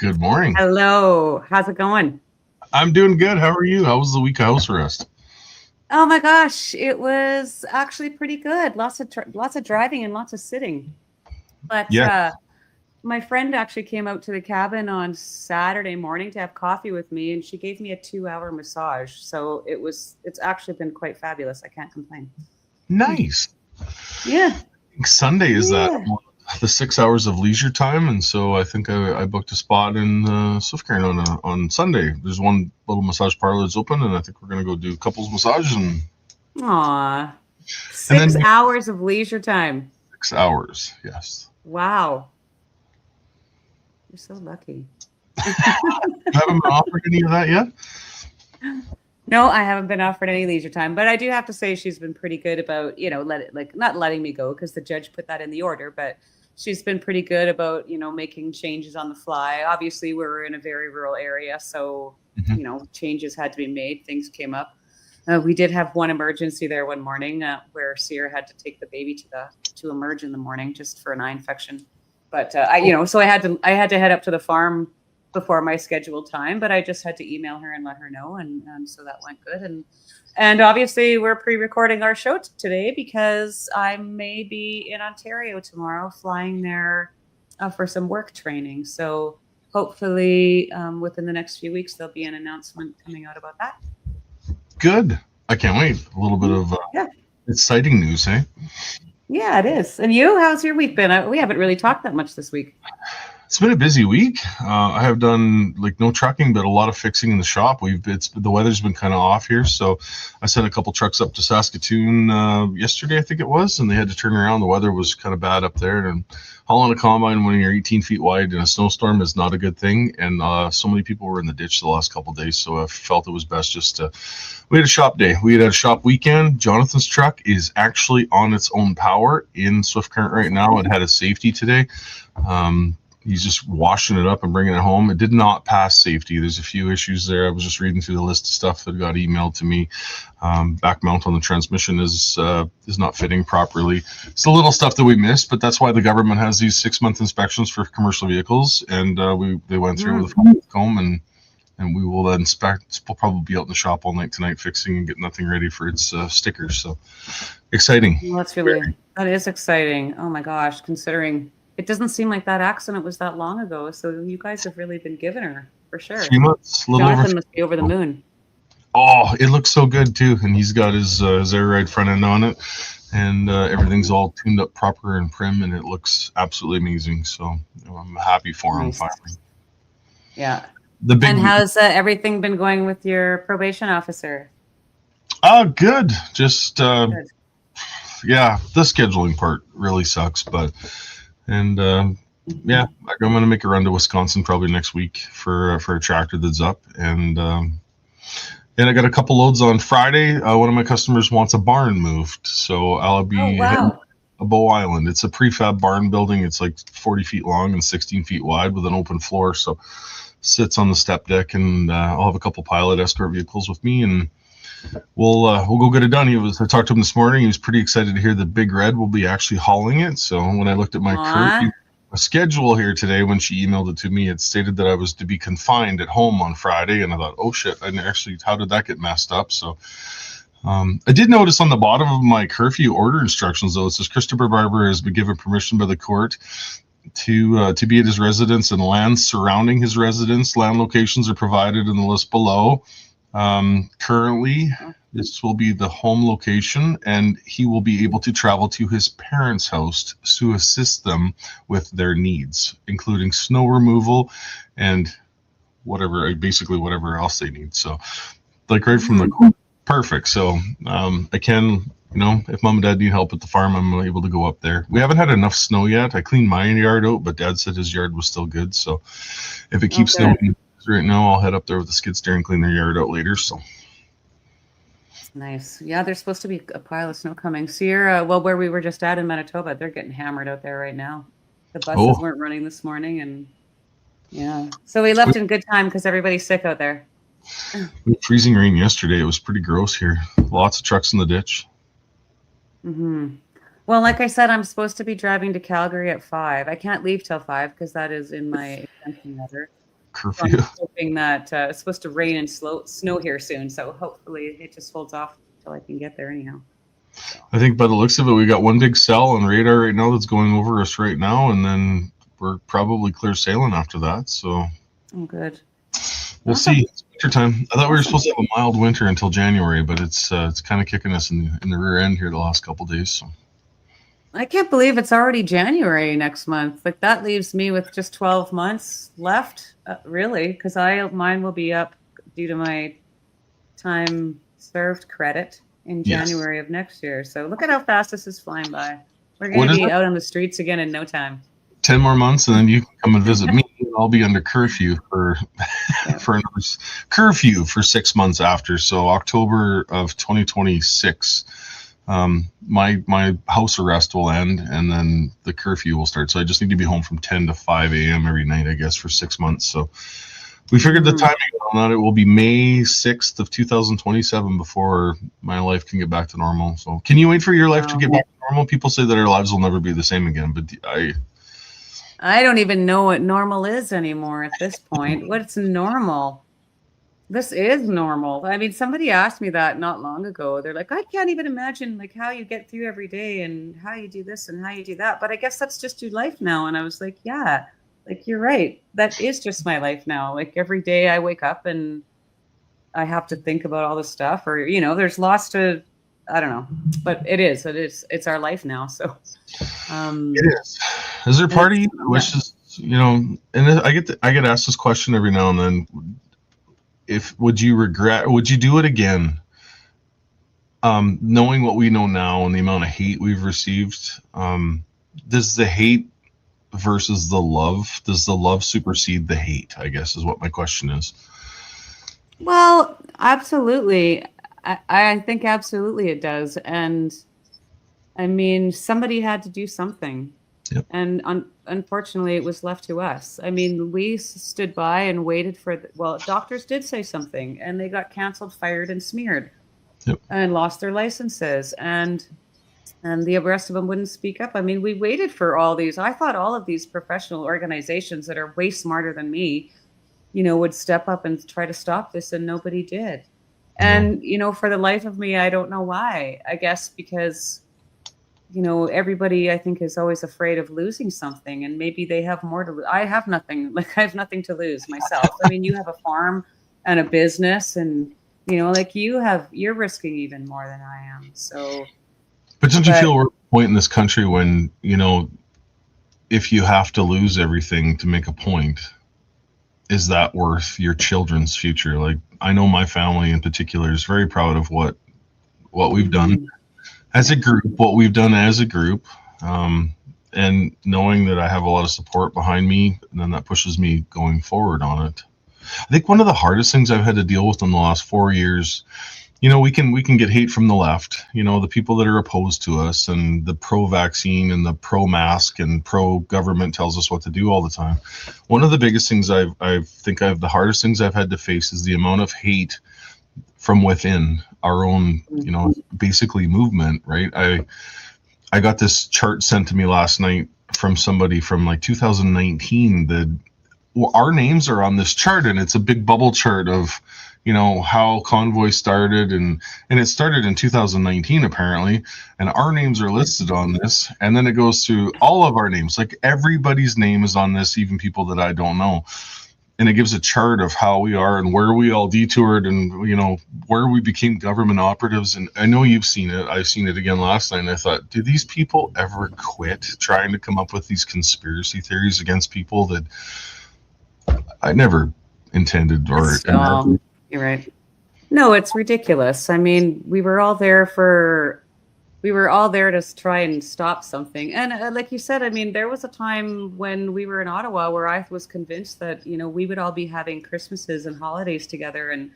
Good morning. Hello. How's it going? I'm doing good. How are you? How was the week of house arrest? Oh my gosh, it was actually pretty good. Lots of driving and lots of sitting. But Yeah. my friend actually came out to the cabin on Saturday morning to have coffee with me, and she gave me a 2-hour massage. So it's actually been quite fabulous. I can't complain. Nice. Yeah. I think Sunday is that Yeah. the 6 hours of leisure time, and so I think I booked a spot in Swift on Sunday. There's one little massage parlor that's open, and I think we're gonna go do couples massage Aw. and then 6 hours of leisure time. 6 hours. Yes. Wow. You're so lucky. You haven't been offered any of that yet? No, I haven't been offered any leisure time, but I do have to say she's been pretty good about, not letting me go because the judge put that in the order, but she's been pretty good about, making changes on the fly. Obviously, we're in a very rural area, so, Mhm. changes had to be made. Things came up. We did have one emergency there one morning where Sierra had to take the baby to emerge in the morning just for an eye infection. But so I had to head up to the farm before my scheduled time, but I just had to email her and let her know, and so that went good. And obviously we're pre-recording our show today because I may be in Ontario tomorrow, flying there for some work training. So hopefully within the next few weeks there'll be an announcement coming out about that. Good. I can't wait. A little bit of Yeah. exciting news, hey? Yeah, it is. And you, how's your week been? We haven't really talked that much this week. It's been a busy week. I have done like no trucking, but a lot of fixing in the shop. The weather's been kind of off here, so I sent a couple trucks up to Saskatoon yesterday, I think it was, and they had to turn around. The weather was kind of bad up there, and hauling a combine when you're 18 feet wide in a snowstorm is not a good thing. And so many people were in the ditch the last couple of days, so I felt it was best just to. We had a shop day. We had a shop weekend. Jonathan's truck is actually on its own power in Swift Current right now. It had a safety today. He's just washing it up and bringing it home. It did not pass safety. There's a few issues there. I was just reading through the list of stuff that got emailed to me. Back mount on the transmission is not fitting properly. It's the little stuff that we missed, but that's why the government has these 6-month inspections for commercial vehicles. And they went through with a comb, and we will inspect. We'll probably be out in the shop all night tonight fixing and getting nothing ready for its stickers. So exciting. Well, that is exciting. Oh my gosh, considering it doesn't seem like that accident was that long ago. So you guys have really been giving her for sure. 3 months, a little Jonathan over. Must be over the moon. Oh, it looks so good too, and he's got his air ride front end on it, and everything's all tuned up proper and prim, and it looks absolutely amazing. So I'm happy for him finally. Yeah. And how's everything been going with your probation officer? Good. Just good. Yeah, the scheduling part really sucks, but yeah, I'm going to make a run to Wisconsin probably next week for a tractor that's up, and I got a couple loads on Friday. One of my customers wants a barn moved, so I'll be heading to Bow Island. It's a prefab barn building. It's like 40 feet long and 16 feet wide with an open floor, so sits on the step deck, and I'll have a couple pilot escort vehicles with me, and we'll go get it done. I talked to him this morning. He was pretty excited to hear that Big Red will be actually hauling it. So when I looked at my schedule here today, when she emailed it to me, it stated that I was to be confined at home on Friday, and I thought, oh shit! How did that get messed up? So I did notice on the bottom of my curfew order instructions, though, it says Christopher Barber has been given permission by the court to be at his residence and lands surrounding his residence. Land locations are provided in the list below. Currently, this will be the home location, and he will be able to travel to his parents' house to assist them with their needs, including snow removal and whatever else they need. So, like right from the perfect. So, I can, if mom and dad need help at the farm, I'm able to go up there. We haven't had enough snow yet. I cleaned my yard out, but dad said his yard was still good. So, if it keeps snowing right now, I'll head up there with the skid steer and clean their yard out later. So nice. Yeah, there's supposed to be a pile of snow coming. Sierra, where we were just at in Manitoba, they're getting hammered out there right now. The buses weren't running this morning, and yeah, so we left in good time because everybody's sick out there. Freezing rain yesterday. It was pretty gross here. Lots of trucks in the ditch. Well, like I said, I'm supposed to be driving to Calgary at 5. I can't leave till 5 because that is in my exemption letter. curfew. I'm hoping that it's supposed to rain and snow here soon, so hopefully it just holds off until I can get there anyhow. So. I think by the looks of it, we got one big cell on radar right now that's going over us right now, and then we're probably clear sailing after that. So, oh, good. We'll see. It's winter time. I thought we were supposed to have a mild winter until January, but it's kind of kicking us in the rear end here the last couple of days. So. I can't believe it's already January next month. Like that leaves me with just 12 months left, really, because mine will be up due to my time served credit in January of next year. So look at how fast this is flying by. We're going to be out on the streets again in no time. 10 more months, and then you can come and visit me. I'll be under curfew for for another curfew for 6 months after. So October of 2026, my house arrest will end, and then the curfew will start. So I just need to be home from 10 to 5 a.m. every night, I guess, for 6 months. So we figured the timing on that, it will be May 6th of 2027 before my life can get back to normal. So can you wait for your life to get back to normal? People say that our lives will never be the same again, but I don't even know what normal is anymore at this point. What's normal? This is normal. I mean, somebody asked me that not long ago. They're like, I can't even imagine like how you get through every day and how you do this and how you do that. But I guess that's just your life now. And I was like, yeah, like you're right. That is just my life now. Like every day I wake up and I have to think about all this stuff, or, you know, there's lots to, I don't know, but it's our life now. So it is. Is there a part of you that wishes, you know, and I get asked this question every now and then, would you do it again? Knowing what we know now and the amount of hate we've received, does the hate versus the love, does the love supersede the hate, I guess is what my question is. Well, absolutely. I think absolutely it does. And I mean, somebody had to do something. Yep. And unfortunately, it was left to us. I mean, we stood by and waited for, doctors did say something and they got canceled, fired, and smeared. Yep. And lost their licenses. And the rest of them wouldn't speak up. I mean, we waited for all these. I thought all of these professional organizations that are way smarter than me, you know, would step up and try to stop this, and nobody did. And, you know, for the life of me, I don't know why. I guess because, you know, everybody, I think, is always afraid of losing something, and maybe they have more to lose. I have nothing. Like, I have nothing to lose myself. I mean, you have a farm and a business, and, you know, like you're risking even more than I am. So. But don't you feel we're at a point in this country when, you know, if you have to lose everything to make a point, is that worth your children's future? Like, I know my family in particular is very proud of what we've done as a group, and knowing that I have a lot of support behind me, and then that pushes me going forward on it. I think one of the hardest things I've had to deal with in the last 4 years, you know, we can get hate from the left, you know, the people that are opposed to us, and the pro-vaccine and the pro-mask and pro-government tells us what to do all the time. One of the biggest things the hardest things I've had to face is the amount of hate from within our own, you know, basically movement, right? I got this chart sent to me last night from somebody from like 2019 that our names are on this chart, and it's a big bubble chart of, you know, how Convoy started, and it started in 2019 apparently, and our names are listed on this, and then it goes through all of our names, like everybody's name is on this, even people that I don't know, and it gives a chart of how we are and where we all detoured, and, you know, where we became government operatives. And I know you've seen it. I've seen it again last night, and I thought, do these people ever quit trying to come up with these conspiracy theories against people that I never intended or imagined? You're right. No, it's ridiculous. I mean, we were all there to try and stop something. And like you said, I mean, there was a time when we were in Ottawa where I was convinced that, you know, we would all be having Christmases and holidays together, and,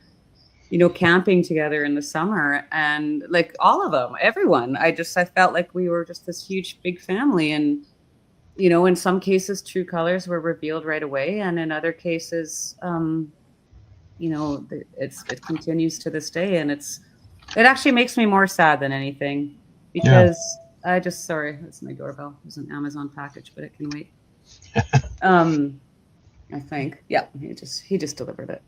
you know, camping together in the summer, and like all of them, everyone. I felt like we were just this huge, big family. And, you know, in some cases, true colors were revealed right away. And in other cases, you know, it continues to this day, and it actually makes me more sad than anything, because sorry, that's my doorbell. It was an Amazon package, but it can wait. I think. Yeah, he just delivered it.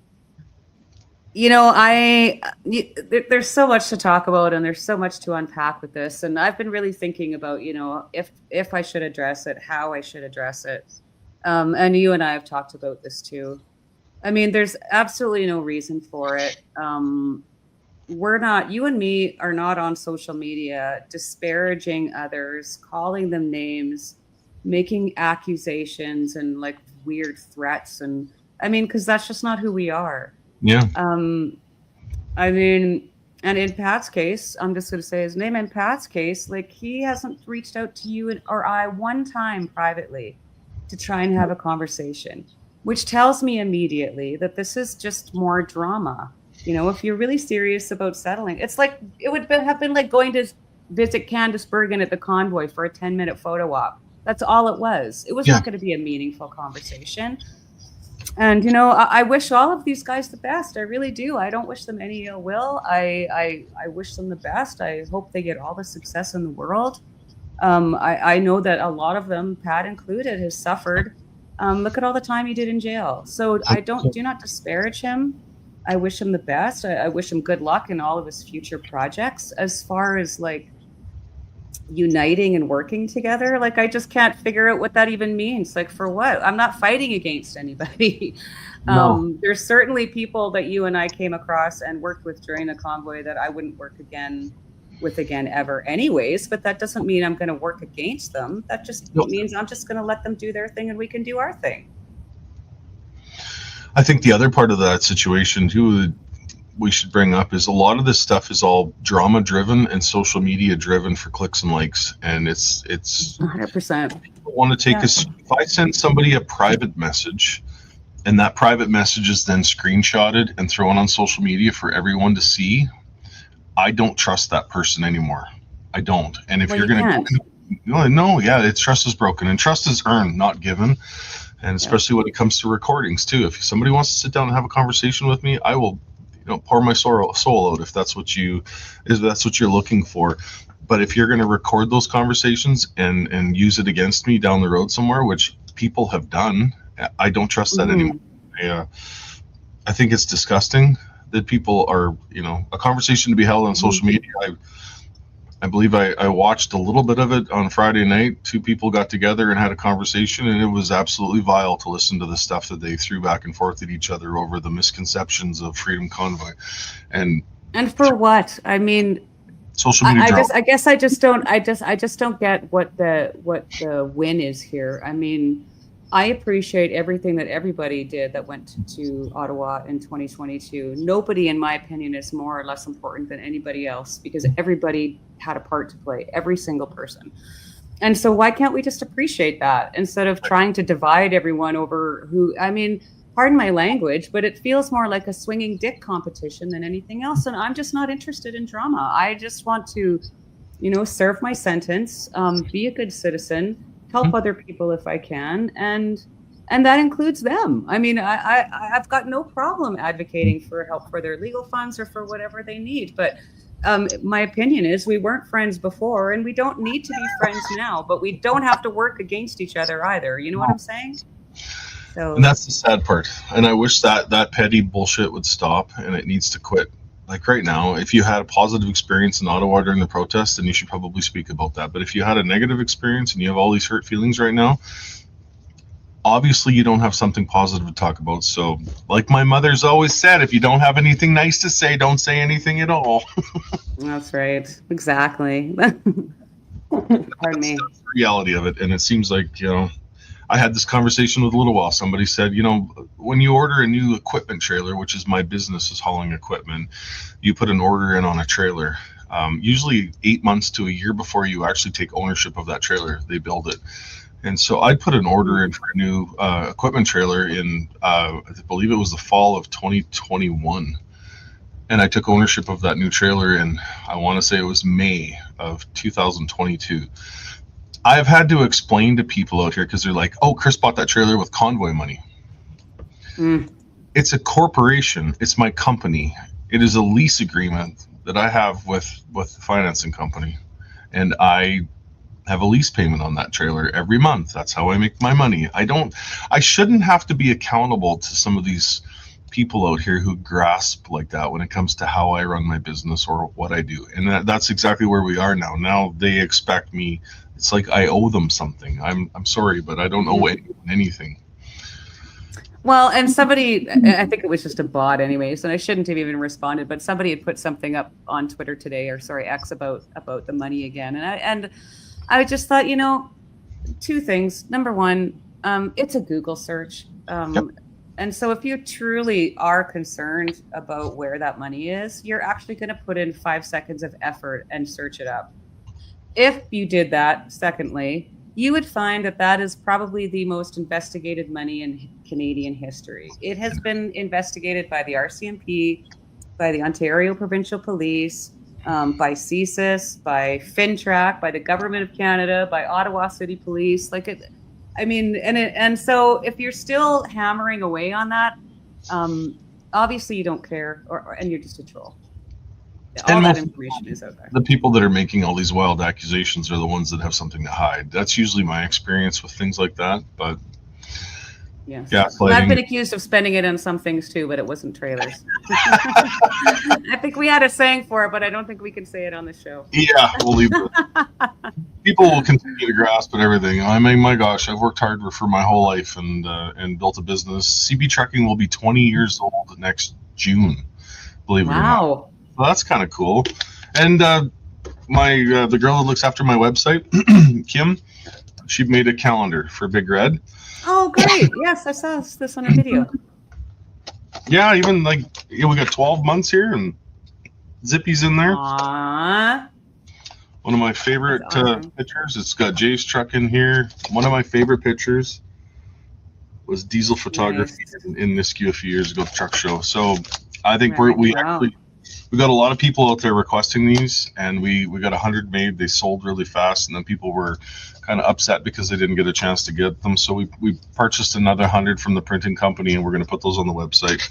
There's so much to talk about, and there's so much to unpack with this. And I've been really thinking about, if I should address it, how I should address it. And you and I have talked about this too. I mean, there's absolutely no reason for it. You and me are not on social media disparaging others, calling them names, making accusations and like weird threats. And I mean, because that's just not who we are. Yeah. I mean, and in Pat's case, I'm just going to say his name. In Pat's case, like he hasn't reached out to you or I one time privately to try and have a conversation, which tells me immediately that this is just more drama. If you're really serious about settling, it's like it would have been like going to visit Candice Bergen at the Convoy for a 10-minute photo op. That's all it was. It was not going to be a meaningful conversation. And, I wish all of these guys the best. I really do. I don't wish them any ill will. I wish them the best. I hope they get all the success in the world. I know that a lot of them, Pat included, has suffered. Look at all the time he did in jail. So do not disparage him. I wish him the best. I wish him good luck in all of his future projects. As far as like uniting and working together, like I just can't figure out what that even means. Like for what? I'm not fighting against anybody. No. There's certainly people that you and I came across and worked with during the Convoy that I wouldn't work with again ever anyways, but that doesn't mean I'm going to work against them. That just means I'm just going to let them do their thing and we can do our thing. I think the other part of that situation too we should bring up is a lot of this stuff is all drama driven and social media driven for clicks and likes, and it's 100%. People want to take if I send somebody a private message and that private message is then screenshotted and thrown on social media for everyone to see, I don't trust that person anymore. I don't. And if you're going to trust is broken, and trust is earned, not given. And especially when it comes to recordings too. If somebody wants to sit down and have a conversation with me, I will, pour my soul out if that's what you're looking for. But if you're going to record those conversations and use it against me down the road somewhere, which people have done, I don't trust that anymore. I think it's disgusting that people are, a conversation to be held on social media. I believe I watched a little bit of it on Friday night. Two people got together and had a conversation, and it was absolutely vile to listen to the stuff that they threw back and forth at each other over the misconceptions of Freedom Convoy. And for what? I mean, social media. I just don't get what the win is here. I mean, I appreciate everything that everybody did that went to Ottawa in 2022. Nobody, in my opinion, is more or less important than anybody else because everybody had a part to play, every single person. And so why can't we just appreciate that instead of trying to divide everyone over pardon my language, but it feels more like a swinging dick competition than anything else. And I'm just not interested in drama. I just want to, serve my sentence, be a good citizen, help other people if I can, and that includes them. I mean, I've got no problem advocating for help for their legal funds or for whatever they need. But my opinion is we weren't friends before, and we don't need to be friends now. But we don't have to work against each other either. You know what I'm saying? So, and that's the sad part. And I wish that petty bullshit would stop, and it needs to quit. Like right now, if you had a positive experience in Ottawa during the protest, then you should probably speak about that. But if you had a negative experience and you have all these hurt feelings right now, obviously you don't have something positive to talk about. So like my mother's always said, if you don't have anything nice to say, don't say anything at all. That's right. Exactly. Pardon me. That's the reality of it. And it seems like, I had this conversation with a little while. Somebody said, when you order a new equipment trailer, which is my business is hauling equipment, you put an order in on a trailer. Usually 8 months to a year before you actually take ownership of that trailer, they build it. And so I put an order in for a new equipment trailer in, I believe it was the fall of 2021. And I took ownership of that new trailer in, I want to say it was May of 2022. I've had to explain to people out here because they're like, oh, Chris bought that trailer with Convoy money. It's a corporation. It's my company. It is a lease agreement that I have with the financing company. And I have a lease payment on that trailer every month. That's how I make my money. I shouldn't have to be accountable to some of these people out here who grasp like that when it comes to how I run my business or what I do. And that's exactly where we are now. Now they expect me. It's like I owe them something. I'm sorry, but I don't owe anything. Well, and somebody, I think it was just a bot anyways, and I shouldn't have even responded, but somebody had put something up on Twitter today, X, about the money again. And I just thought, two things. Number one, it's a Google search. Yep. And so if you truly are concerned about where that money is, you're actually going to put in 5 seconds of effort and search it up. If you did that, secondly, you would find that is probably the most investigated money in Canadian history. It has been investigated by the RCMP, by the Ontario Provincial Police, by CSIS, by FinTrack, by the Government of Canada, by Ottawa City Police. And so if you're still hammering away on that, obviously you don't care, and you're just a troll. All that information is out there. The people that are making all these wild accusations are the ones that have something to hide. That's usually my experience with things like that. But well, I've been accused of spending it on some things too, but it wasn't trailers. I think we had a saying for it, but I don't think we can say it on the show. Yeah, we'll leave it. People will continue to grasp at everything. I mean, my gosh, I've worked hard for my whole life and built a business. CB Trucking will be 20 years old next June. Believe it or not. Wow. Well, that's kind of cool. And the girl that looks after my website, Kim, she made a calendar for Big Red. Oh, great. Yes, I saw this on a video. Yeah, even we got 12 months here and Zippy's in there. Aww. One of my favorite pictures. It's got Jay's truck in here. One of my favorite pictures was diesel photography in Nisku a few years ago, the truck show. So I think we got a lot of people out there requesting these, and we got 100 made. They sold really fast, and then people were kind of upset because they didn't get a chance to get them. So we purchased another 100 from the printing company, and we're going to put those on the website.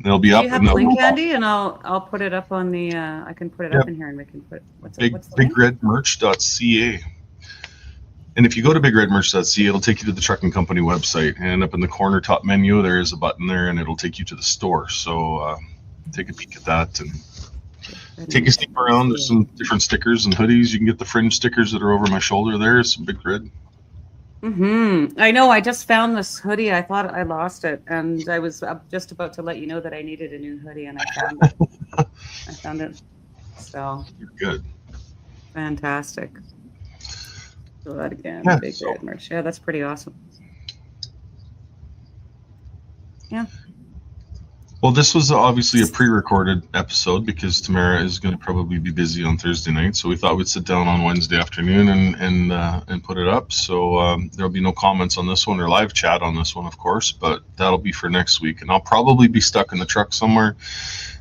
They'll be up. Do you have the link, Andy? And I'll put it up on the. I can put it up in here, and we can put what's the link? BigRedMerch.ca. And if you go to BigRedMerch.ca, it'll take you to the trucking company website, and up in the corner top menu there is a button there, and it'll take you to the store. So take a peek at that and take a sneak around. There's some different stickers and hoodies. You can get the fringe stickers that are over my shoulder there. Some Big Red. I know. I just found this hoodie. I thought I lost it, and I was just about to let you know that I needed a new hoodie, and I found it. I found it. So you're good. Fantastic. Do that again. Yeah, Big Red merch. Yeah, that's pretty awesome. Yeah. Well, this was obviously a pre-recorded episode because Tamara is going to probably be busy on Thursday night. So we thought we'd sit down on Wednesday afternoon and put it up. So there'll be no comments on this one or live chat on this one, of course, but that'll be for next week. And I'll probably be stuck in the truck somewhere.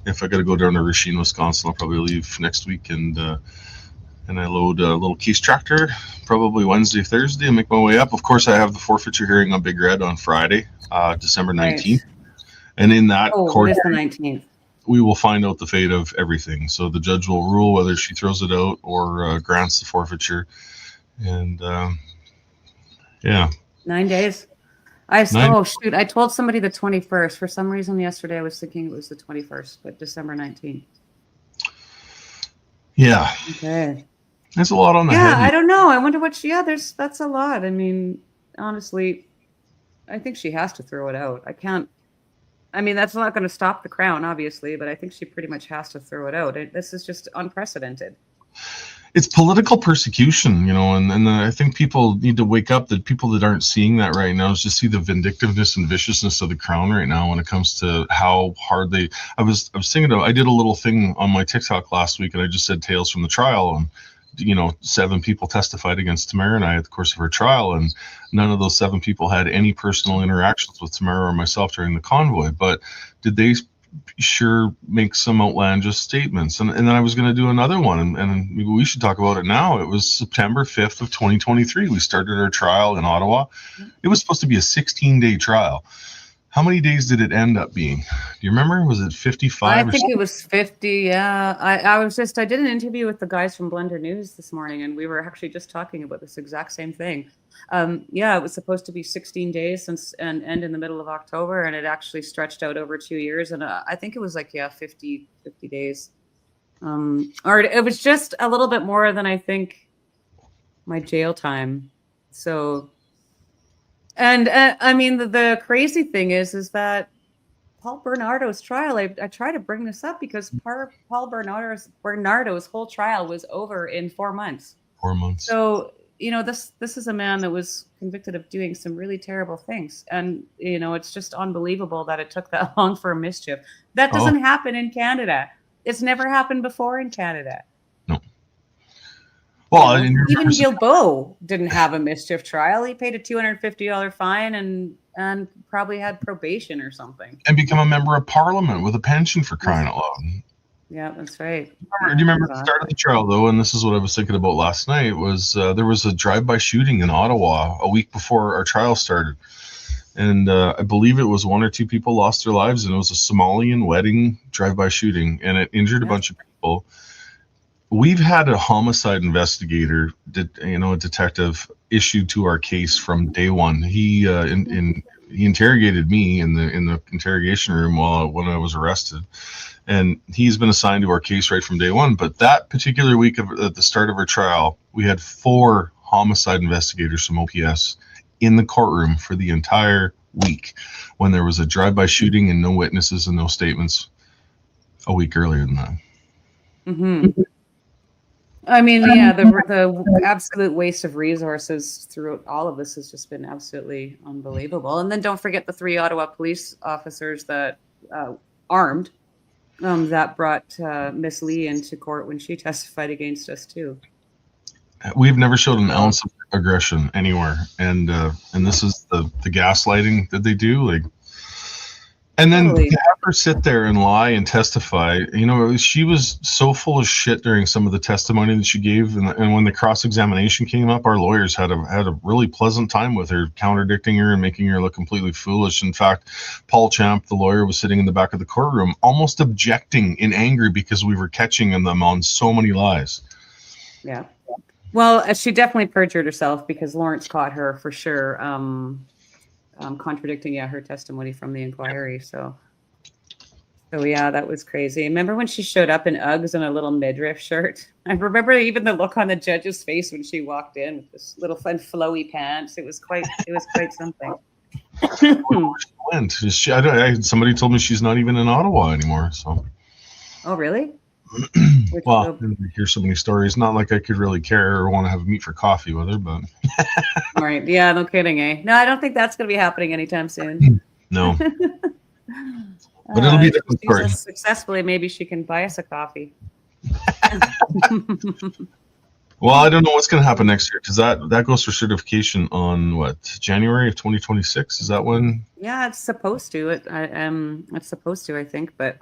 If I got to go down to Racine, Wisconsin, I'll probably leave next week and I load a little Keys tractor probably Wednesday, Thursday, and make my way up. Of course, I have the forfeiture hearing on Big Red on Friday, December 19th. Right. And in that court, the 19th. We will find out the fate of everything. So the judge will rule whether she throws it out or grants the forfeiture. And 9 days. I told somebody the 21st. For some reason yesterday I was thinking it was the 21st, but December 19th. Yeah. Okay. There's a lot on the head. Yeah, I don't know. I wonder what that's a lot. I mean, honestly, I think she has to throw it out. That's not going to stop the crown, obviously, but I think she pretty much has to throw it out. This is just unprecedented. It's political persecution, and I think people need to wake up. That people that aren't seeing that right now is just see the vindictiveness and viciousness of the crown right now when it comes to how hard they. I was thinking I did a little thing on my TikTok last week, and I just said tales from the trial, and 7 people testified against Tamara and I at the course of her trial, and none of those 7 people had any personal interactions with Tamara or myself during the convoy. But did they sure make some outlandish statements? And then I was going to do another one, and maybe we should talk about it now. It was September 5th of 2023. We started our trial in Ottawa. It was supposed to be a 16-day trial. How many days did it end up being? Do you remember? Was it 55? I think it was 50. Yeah. I did an interview with the guys from Blender News this morning, and we were actually just talking about this exact same thing. Yeah, it was supposed to be 16 days and end in the middle of October, and it actually stretched out over 2 years. And I think it was like, yeah, 50 days. Or it was just a little bit more than I think my jail time. So, and I mean, the crazy thing is that Paul Bernardo's trial, I try to bring this up because Paul Bernardo's whole trial was over in 4 months. 4 months. So, this is a man that was convicted of doing some really terrible things. And, it's just unbelievable that it took that long for a mischief. That doesn't happen in Canada. It's never happened before in Canada. No. Well, even Guilbeault didn't have a mischief trial. He paid a $250 fine and probably had probation or something. And become a member of parliament with a pension, for crying out loud. Yeah, that's right. Do you remember the start of the trial, though? And this is what I was thinking about last night, was there was a drive-by shooting in Ottawa a week before our trial started. And I believe it was 1 or 2 people lost their lives, and it was a Somalian wedding drive-by shooting, and it injured a bunch of people. We've had a homicide investigator, a detective, issued to our case from day one. He he interrogated me in the interrogation room when I was arrested, and he's been assigned to our case right from day one. But that particular week at the start of our trial, we had 4 homicide investigators from OPS in the courtroom for the entire week when there was a drive-by shooting and no witnesses and no statements a week earlier than that. Mm-hmm. I mean, yeah, the absolute waste of resources throughout all of this has just been absolutely unbelievable. And then don't forget the 3 Ottawa police officers that armed that brought Miss Lee into court when she testified against us too. We've never showed an ounce of aggression anywhere, and this is the gaslighting that they do, like. And then to have her sit there and lie and testify, she was so full of shit during some of the testimony that she gave. And when the cross-examination came up, our lawyers had a really pleasant time with her, contradicting her and making her look completely foolish. In fact, Paul Champ, the lawyer, was sitting in the back of the courtroom, almost objecting in anger because we were catching them on so many lies. Yeah. Well, she definitely perjured herself because Lawrence caught her for sure. Contradicting her testimony from the inquiry. So yeah, that was crazy. Remember when she showed up in Uggs and a little midriff shirt? I remember even the look on the judge's face when she walked in with this little fun flowy pants. It was quite something. Somebody told me she's not even in Ottawa anymore. So. Oh, really? Well, I hear so many stories. Not like I could really care or want to have a meet for coffee with her, but. Right. Yeah, no kidding, eh? No, I don't think that's going to be happening anytime soon. No. But it'll be a different story. Successfully, maybe she can buy us a coffee. Well, I don't know what's going to happen next year because that goes for certification on January of 2026. Is that when? Yeah, it's supposed to. It's supposed to, I think, but.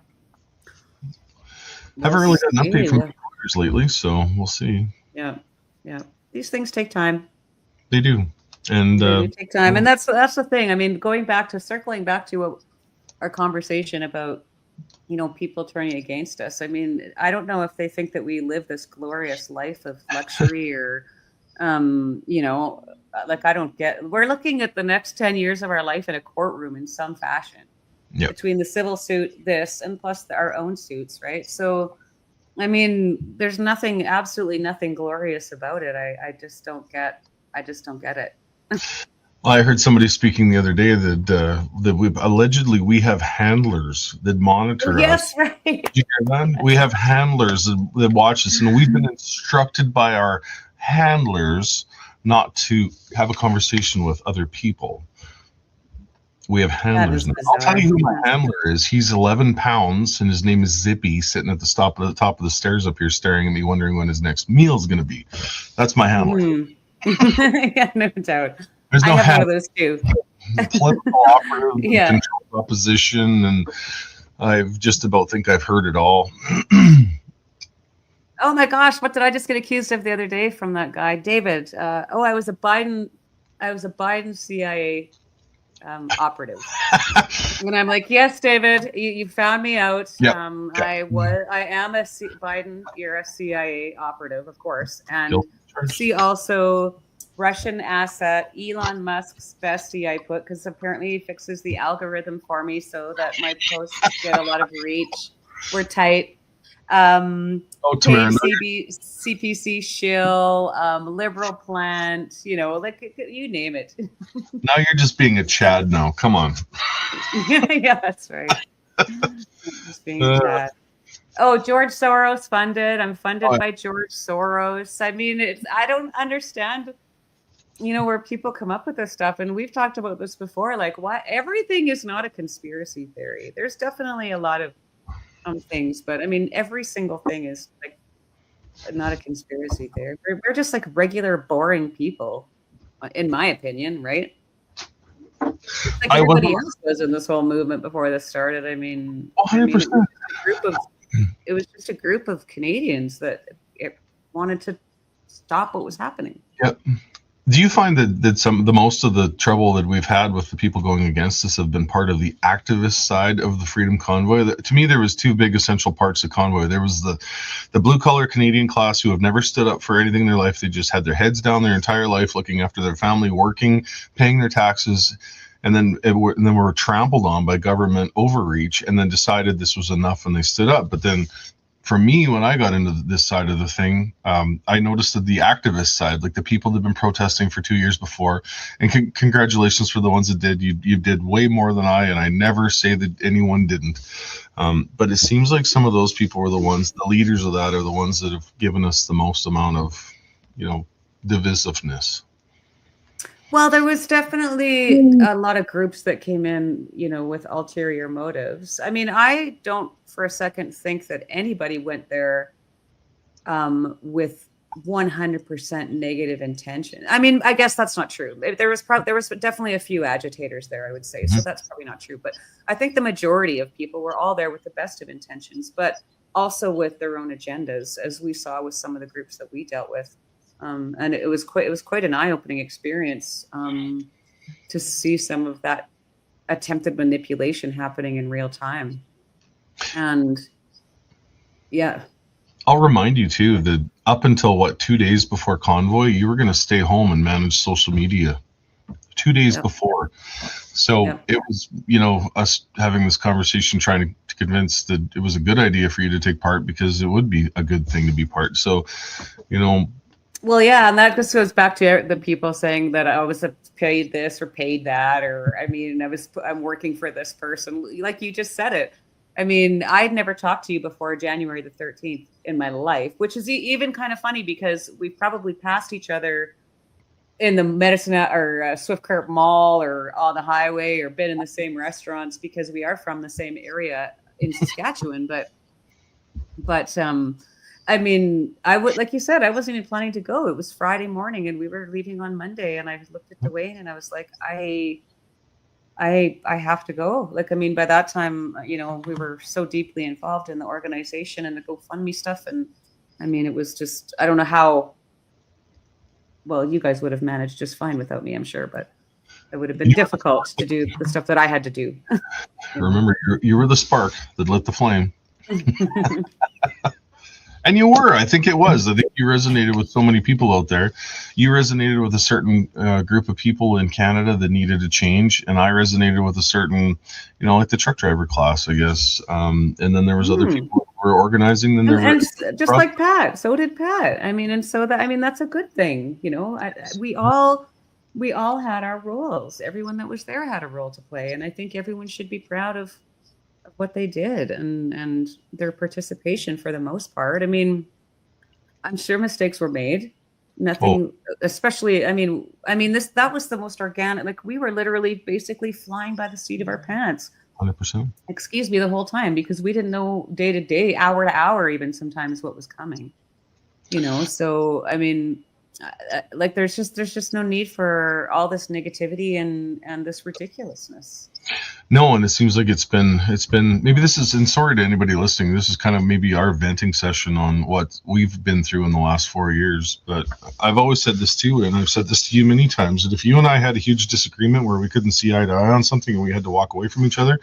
Haven't really got an update from lawyers lately, so we'll see. Yeah. These things take time. They do, and they do take time, and that's the thing. I mean, circling back to our conversation about, people turning against us. I mean, I don't know if they think that we live this glorious life of luxury or, I don't get. We're looking at the next 10 years of our life in a courtroom in some fashion. Yep. Between the civil suit, and plus our own suits, right? So, I mean, there's absolutely nothing glorious about it. I just don't get it. Well, I heard somebody speaking the other day that we have handlers that monitor us. Yes, right. Did you hear that? We have handlers that watch us, and we've been instructed by our handlers not to have a conversation with other people. We have handlers. I'll tell you who my handler is. He's 11 pounds, and his name is Zippy, sitting at the top of the stairs up here, staring at me, wondering when his next meal is going to be. That's my handler. Yeah, no doubt. There's no I have one of those too. Political operative, control opposition, and I just about think I've heard it all. Oh my gosh, what did I just get accused of the other day from that guy, David? I was a Biden CIA operative. And I'm like, yes, David, you found me out. Yep. I am a Biden era CIA operative, of course, and see also Russian asset, Elon Musk's bestie. I put because apparently he fixes the algorithm for me so that my posts get a lot of reach. We're tight. Tamara, CPC shill, liberal plant, like you name it. Now you're just being a Chad now. Come on. Yeah, that's right. Just being a Chad. Oh, George Soros funded. I'm funded by George Soros. I mean, I don't understand, where people come up with this stuff. And we've talked about this before. Like, why everything is not a conspiracy theory. There's definitely a lot of things, but I mean, every single thing is like not a conspiracy theory. We're just like regular, boring people, in my opinion, right? Like everybody else was in this whole movement before this started. I mean, 100%. It was just a group of Canadians that wanted to stop what was happening. Yep. Do you find that most of the trouble that we've had with the people going against us have been part of the activist side of the Freedom Convoy? To me, there was two big essential parts of convoy. There was the blue collar Canadian class who have never stood up for anything in their life. They just had their heads down their entire life, looking after their family, working, paying their taxes, and then were trampled on by government overreach, and then decided this was enough, and they stood up. But then, for me, when I got into this side of the thing, I noticed that the activist side, like the people that have been protesting for 2 years before, and congratulations for the ones that did. You did way more than I, and I never say that anyone didn't. But it seems like some of those people were the ones, the leaders of that are the ones that have given us the most amount of, divisiveness. Well, there was definitely a lot of groups that came in, with ulterior motives. I mean, I don't for a second think that anybody went there with 100% negative intention. I mean, I guess that's not true. There was definitely a few agitators there, I would say. So that's probably not true. But I think the majority of people were all there with the best of intentions, but also with their own agendas, as we saw with some of the groups that we dealt with. And it was quite an eye-opening experience to see some of that attempted manipulation happening in real time. And yeah, I'll remind you too that up until 2 days before convoy, you were going to stay home and manage social media. 2 days before. So it was, us having this conversation, trying to convince that it was a good idea for you to take part, because it would be a good thing to be part. So, well, yeah, and that just goes back to the people saying that I was paid this or paid that, or I'm working for this person. Like you just said it. I mean, I'd never talked to you before January the 13th in my life, which is even kind of funny because we've probably passed each other in the Medicine or Swift-Current Mall or on the highway, or been in the same restaurants because we are from the same area in Saskatchewan. But I mean, like you said, I wasn't even planning to go. It was Friday morning and we were leaving on Monday, and I looked at Dwayne and I was like, I have to go. Like, I mean, by that time, we were so deeply involved in the organization and the GoFundMe stuff. And I mean, it was just, I don't know how, well, you guys would have managed just fine without me, I'm sure, but it would have been difficult to do the stuff that I had to do. Remember, you were the spark that lit the flame. And you were. I think it was. I think you resonated with so many people out there. You resonated with a certain group of people in Canada that needed a change, and I resonated with a certain, like the truck driver class, I guess. And then there was other people who were organizing. Then and just like Pat, so did Pat. I mean, and so that's a good thing. We all had our roles. Everyone that was there had a role to play, and I think everyone should be proud of what they did and their participation for the most part. I mean, I'm sure mistakes were made. Nothing, especially, that was the most organic. Like, we were literally basically flying by the seat of our pants. 100%. Excuse me, the whole time, because we didn't know day to day, hour to hour, even sometimes what was coming. So, I mean, like there's just no need for all this negativity and this ridiculousness. No, and it seems like it's been maybe this is, and sorry to anybody listening, this is kind of maybe our venting session on what we've been through in the last 4 years. But I've always said this too, and I've said this to you many times, that if you and I had a huge disagreement where we couldn't see eye to eye on something and we had to walk away from each other,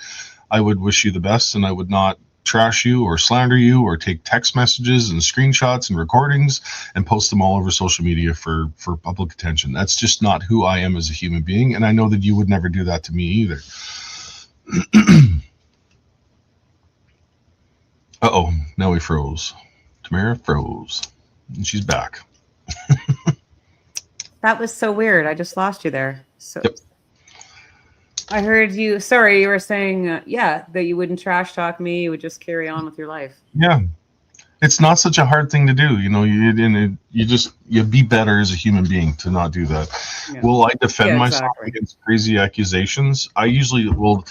I would wish you the best, and I would not trash you or slander you or take text messages and screenshots and recordings and post them all over social media for public attention. That's just not who I am as a human being, and I know that you would never do that to me either. Uh-oh, now we froze. Tamara froze, and she's back. That was so weird. I just lost you there. So Yep. I heard you. Sorry, you were saying, that you wouldn't trash talk me. You would just carry on with your life. Yeah, it's not such a hard thing to do. You know, you be better as a human being to not do that. Yeah. Will I defend myself exactly. against crazy accusations? I usually will.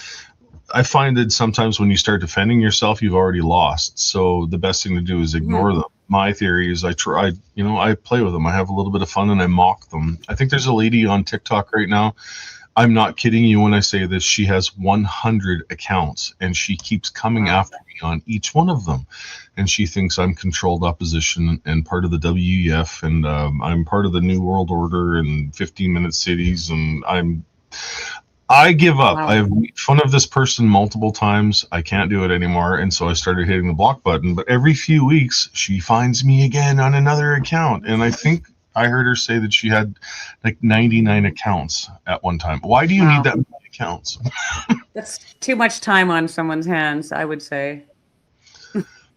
I find that sometimes when you start defending yourself, you've already lost. So the best thing to do is ignore them. My theory is I play with them. I have a little bit of fun and I mock them. I think there's a lady on TikTok right now. I'm not kidding you when I say this. She has 100 accounts and she keeps coming after me on each one of them. And she thinks I'm controlled opposition and part of the WEF, and I'm part of the New World Order and 15-minute cities. And I give up. Wow. I've made fun of this person multiple times. I can't do it anymore. And so I started hitting the block button. But every few weeks, she finds me again on another account. And I think I heard her say that she had like 99 accounts at one time. Why do you need that many accounts? That's too much time on someone's hands, I would say.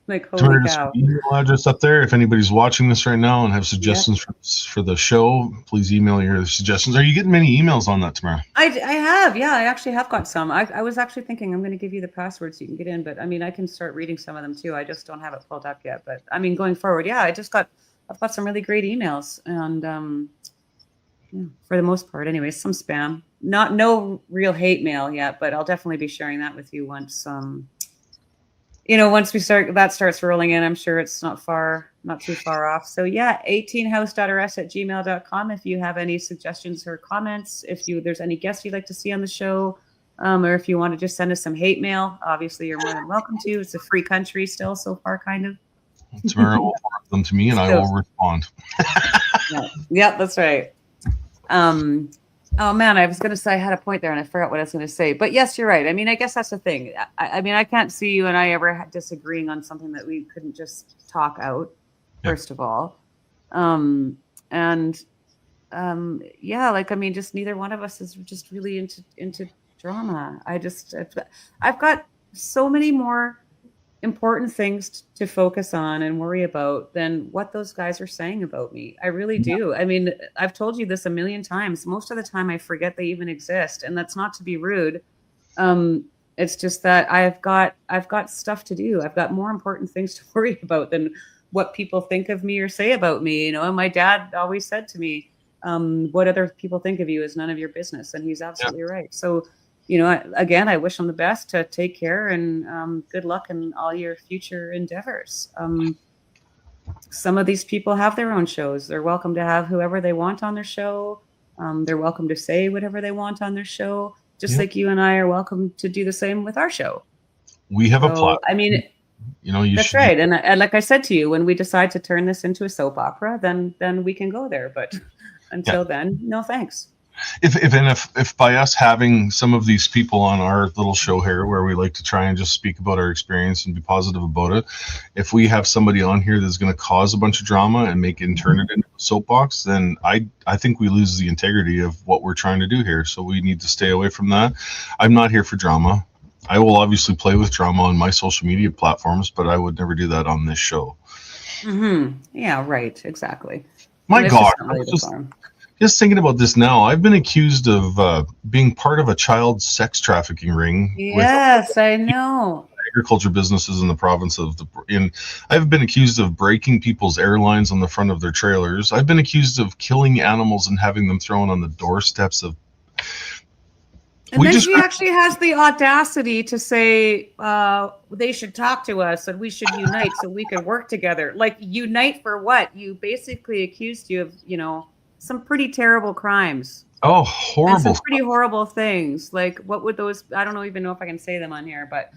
Like, holy cow. Email address up there. If anybody's watching this right now and have suggestions for the show, please email your suggestions. Are you getting many emails on that, Tamara? I have. Yeah, I actually have got some. I was actually thinking I'm going to give you the password so you can get in. But I mean, I can start reading some of them too. I just don't have it pulled up yet. But I mean, going forward, I've got some really great emails. And for the most part, anyways, some spam. No real hate mail yet, but I'll definitely be sharing that with you once once that starts rolling in. I'm sure it's not too far off. So 18house.rs@gmail.com if you have any suggestions or comments, there's any guests you'd like to see on the show, or if you want to just send us some hate mail, obviously you're more than welcome to. It's a free country still so far, kind of. Tamara will forward them to me and I will respond. Yeah, that's right. Oh man, I was going to say I had a point there and I forgot what I was going to say. But yes, you're right. I mean, I guess that's the thing. I mean, I can't see you and I ever disagreeing on something that we couldn't just talk out, first of all. Like, I mean, just neither one of us is just really into drama. I've got so many more important things to focus on and worry about than what those guys are saying about me. I really do. I mean, I've told you this a million times. Most of the time I forget they even exist, and that's not to be rude. It's just that I've got stuff to do. I've got more important things to worry about than what people think of me or say about me. And my dad always said to me, what other people think of you is none of your business. And he's absolutely right. So again, I wish them the best, to take care, and good luck in all your future endeavors. Some of these people have their own shows. They're welcome to have whoever they want on their show. They're welcome to say whatever they want on their show, just like you and I are welcome to do the same with our show. We have a platform. I mean, that's right. And like I said to you, when we decide to turn this into a soap opera, then we can go there. But until then, no thanks. If by us having some of these people on our little show here, where we like to try and just speak about our experience and be positive about it, if we have somebody on here that's going to cause a bunch of drama and turn it into a soapbox, then I think we lose the integrity of what we're trying to do here. So we need to stay away from that. I'm not here for drama. I will obviously play with drama on my social media platforms, but I would never do that on this show. Yeah, right. Exactly. My God. Just thinking about this now, I've been accused of being part of a child sex trafficking ring. Yes, I know. Agriculture businesses in the province I've been accused of breaking people's airlines on the front of their trailers. I've been accused of killing animals and having them thrown on the doorsteps of And then she actually has the audacity to say they should talk to us and we should unite so we could work together. Like, unite for what? You basically accused you of, some pretty terrible crimes. Oh, horrible. And some pretty horrible things. Like, what would those, I don't even know if I can say them on here, but,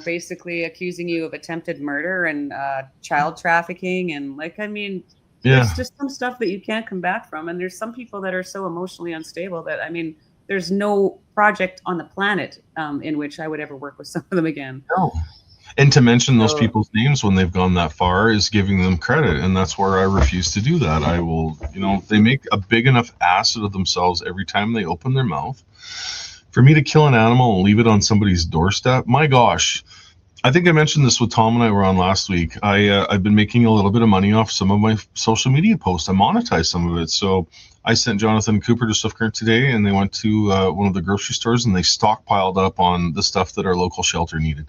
basically accusing you of attempted murder and child trafficking. And there's just some stuff that you can't come back from. And there's some people that are so emotionally unstable that, there's no project on the planet in which I would ever work with some of them again. No. And to mention those people's names when they've gone that far is giving them credit. And that's where I refuse to do that. I will, they make a big enough ass of themselves every time they open their mouth. For me to kill an animal and leave it on somebody's doorstep, my gosh. I think I mentioned this with Tom and I were on last week. I've been making a little bit of money off some of my social media posts. I monetized some of it. So I sent Jonathan and Cooper to Swift Current today, and they went to one of the grocery stores and they stockpiled up on the stuff that our local shelter needed.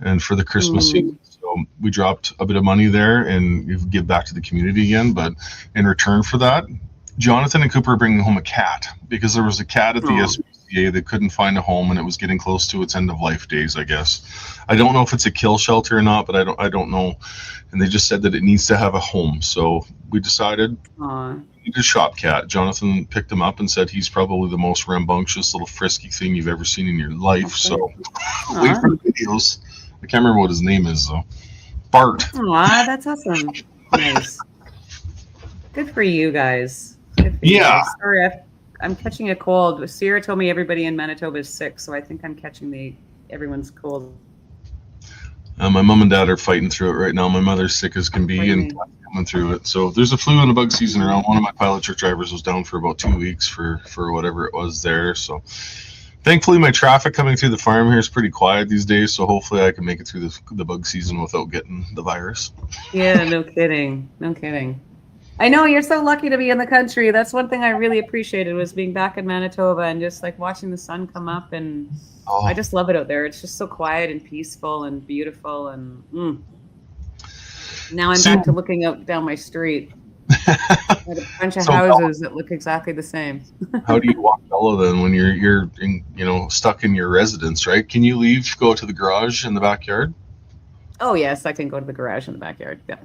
And for the Christmas season, so we dropped a bit of money there and give back to the community again. But in return for that, Jonathan and Cooper are bringing home a cat because there was a cat at the SPCA that couldn't find a home and it was getting close to its end of life days, I guess. I don't know if it's a kill shelter or not, but I don't know. And they just said that it needs to have a home. So we decided we need a shop cat. Jonathan picked him up and said he's probably the most rambunctious little frisky thing you've ever seen in your life. Okay. So wait for the videos. I can't remember what his name is though. Bart. Aw, that's awesome. Nice. Good for you guys. Yeah. Sorry, I'm catching a cold. Sierra told me everybody in Manitoba is sick, so I think I'm catching everyone's cold. My mom and dad are fighting through it right now. My mother's sick as can be and coming through it. So there's a flu and a bug season around. One of my pilot truck drivers was down for about 2 weeks for whatever it was there. So thankfully my traffic coming through the farm here is pretty quiet these days. So hopefully I can make it through the bug season without getting the virus. Yeah, no kidding. No kidding. I know, you're so lucky to be in the country. That's one thing I really appreciated was being back in Manitoba and just like watching the sun come up, and I just love it out there. It's just so quiet and peaceful and beautiful, and now I'm back to looking out down my street at a bunch of houses that look exactly the same. How do you walk Bella then when you're in, stuck in your residence, right? Can you go to the garage in the backyard? Oh, yes, I can go to the garage in the backyard. Yeah.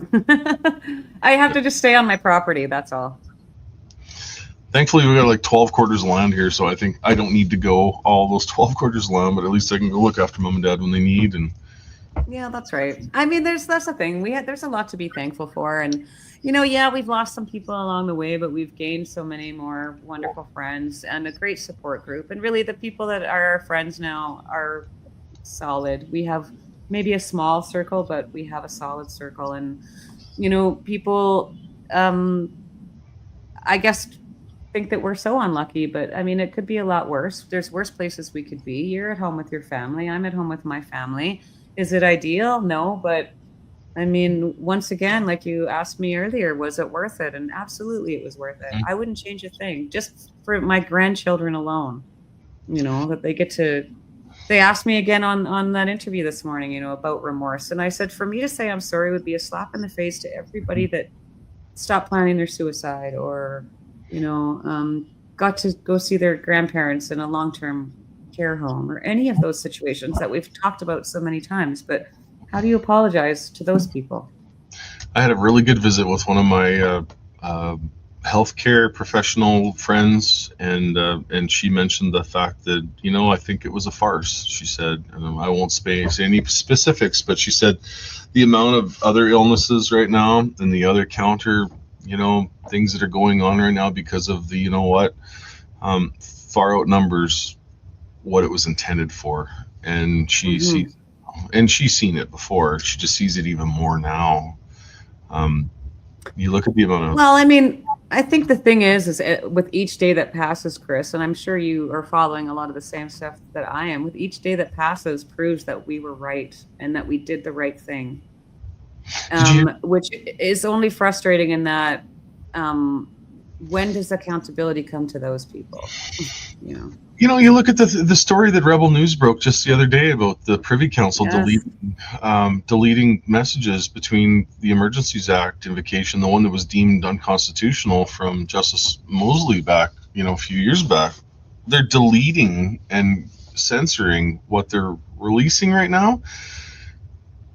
I have to just stay on my property. That's all. Thankfully, we got like 12 quarters of land here, so I think I don't need to go all those 12 quarters of land, but at least I can go look after mom and dad when they need. And yeah, that's right. That's the thing. There's a lot to be thankful for. And, we've lost some people along the way, but we've gained so many more wonderful friends and a great support group. And really, the people that are our friends now are solid. We have maybe a small circle, but we have a solid circle. And, people, I guess, think that we're so unlucky, but it could be a lot worse. There's worse places we could be. You're at home with your family. I'm at home with my family. Is it ideal? No, but once again, like you asked me earlier, was it worth it? And absolutely it was worth it. I wouldn't change a thing just for my grandchildren alone, that they get to. They asked me again on that interview this morning, about remorse. And I said, for me to say I'm sorry would be a slap in the face to everybody that stopped planning their suicide or, got to go see their grandparents in a long-term care home or any of those situations that we've talked about so many times. But how do you apologize to those people? I had a really good visit with one of my healthcare professional friends, and she mentioned the fact that I think it was a farce. She said, and I won't say any specifics, but she said the amount of other illnesses right now and the other counter things that are going on right now because of the far outnumbers what it was intended for. And she sees, and she's seen it before. She just sees it even more now. You look at the amount of. Well, I think the thing is with each day that passes, Chris, and I'm sure you are following a lot of the same stuff that I am, with each day that passes proves that we were right and that we did the right thing, which is only frustrating in that when does accountability come to those people? You look at the story that Rebel News broke just the other day about the Privy Council deleting messages between the Emergencies Act invocation, the one that was deemed unconstitutional from Justice Mosley back, a few years back. they're deleting and censoring what they're releasing right now.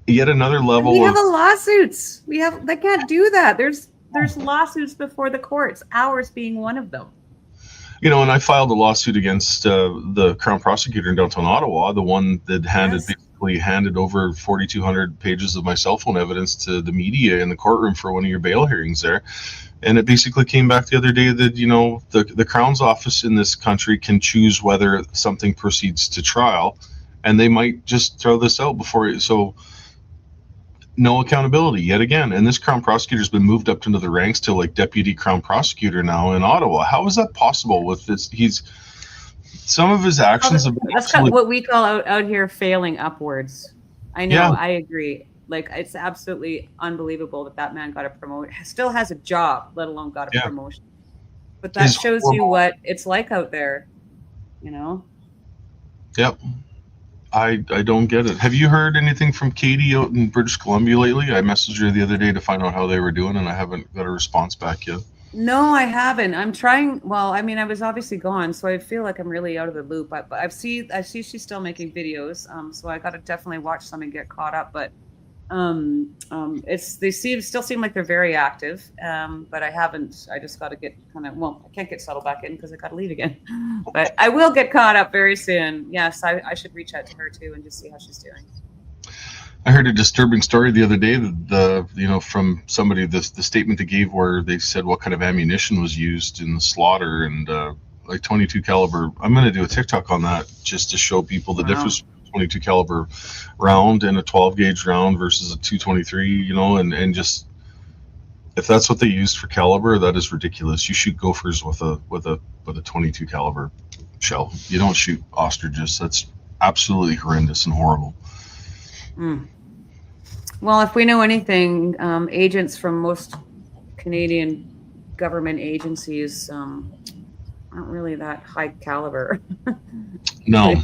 Yet another level We have of, lawsuits. They can't do that. There's lawsuits before the courts, ours being one of them. and I filed a lawsuit against the Crown prosecutor in downtown Ottawa, the one that basically handed over 4,200 pages of my cell phone evidence to the media in the courtroom for one of your bail hearings there. And it basically came back the other day that, the Crown's office in this country can choose whether something proceeds to trial, and they might just throw this out so no accountability yet again. And this Crown prosecutor's been moved up into the ranks to like deputy Crown prosecutor now in Ottawa. How is that possible with this? Some of his actions have been that's kind of what we call out here failing upwards. I know. Yeah. I agree. Like, it's absolutely unbelievable that man got a promotion, still has a job, let alone got a promotion. But that shows you what it's like out there, Yep. I don't get it. Have you heard anything from Katie out in British Columbia lately? I messaged her the other day to find out how they were doing, and I haven't got a response back yet. No, I haven't. I'm trying. Well, I mean, I was obviously gone, so I feel like I'm really out of the loop. But I see she's still making videos, so I got to definitely watch some and get caught up. But they still seem like they're very active. But I haven't. I just got to get I can't get settled back in because I got to leave again. But I will get caught up very soon. Yes, I should reach out to her too and just see how she's doing. I heard a disturbing story the other day that from somebody, the statement they gave where they said what kind of ammunition was used in the slaughter, and like 22 caliber. I'm going to do a TikTok on that just to show people the difference between a 22 caliber round and a 12 gauge round versus a 223, and just, if that's what they used for caliber, that is ridiculous. You shoot gophers with a 22 caliber shell. You don't shoot ostriches. That's absolutely horrendous and horrible. Well, if we know anything, agents from most Canadian government agencies aren't really that high caliber. No.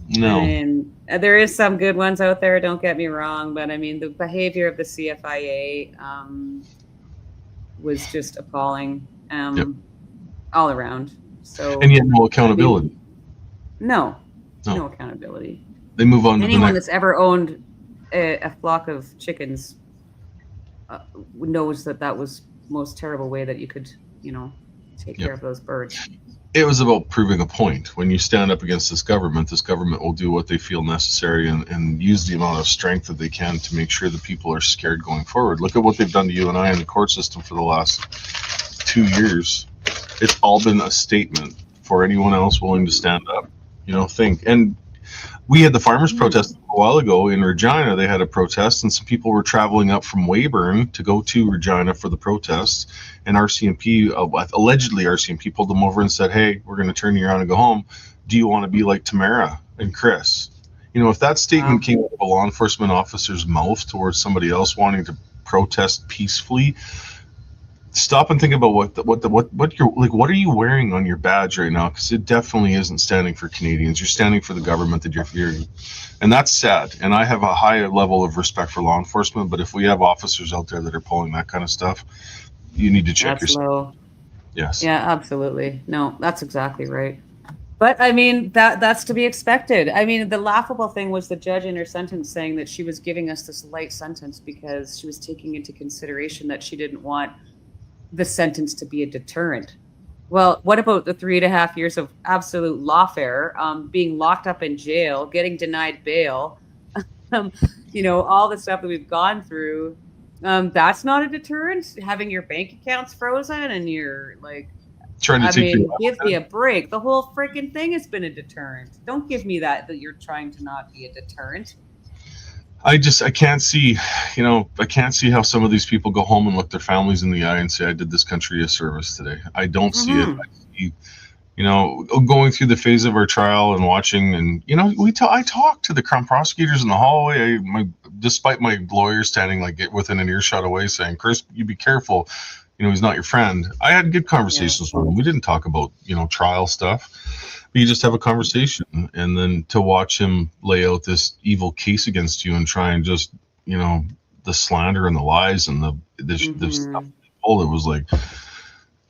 And there is some good ones out there, don't get me wrong, but I mean, the behavior of the CFIA was just appalling all around. So, and yet no accountability. No accountability. They move on to anyone that's ever owned a flock of chickens knows that was the most terrible way that you could, take care of those birds. It was about proving a point. When you stand up against this government will do what they feel necessary and use the amount of strength that they can to make sure that people are scared going forward. Look at what they've done to you and I in the court system for the last 2 years. It's all been a statement for anyone else willing to stand up, think. And we had the farmers protest a while ago in Regina. They had a protest, and some people were traveling up from Weyburn to go to Regina for the protest. And RCMP, allegedly RCMP, pulled them over and said, "Hey, we're going to turn you around and go home. Do you want to be like Tamara and Chris?" If that statement came out of a law enforcement officer's mouth towards somebody else wanting to protest peacefully, stop and think about what are you wearing on your badge right now? Because it definitely isn't standing for Canadians. You're standing for the government that you're fearing, and that's sad. And I have a high level of respect for law enforcement, but if we have officers out there that are pulling that kind of stuff, you need to check yourself. Low. Yes. Yeah, absolutely. No, that's exactly right. But I mean, that's to be expected. I mean, the laughable thing was the judge in her sentence saying that she was giving us this light sentence because she was taking into consideration that she didn't want the sentence to be a deterrent. Well, what about the 3.5 years of absolute lawfare, being locked up in jail, getting denied bail, all the stuff that we've gone through? That's not a deterrent. Having your bank accounts frozen and you're like, trying to give me a break. The whole freaking thing has been a deterrent. Don't give me that you're trying to not be a deterrent. I can't see, I can't see how some of these people go home and look their families in the eye and say, I did this country a service today. I don't see it. I see, going through the phase of our trial and watching, and, I talked to the Crown prosecutors in the hallway, despite my lawyer standing like within an earshot away saying, Chris, you be careful. He's not your friend. I had good conversations with him. We didn't talk about, trial stuff. You just have a conversation, and then to watch him lay out this evil case against you and try and just, the slander and the lies and the stuff. It was like,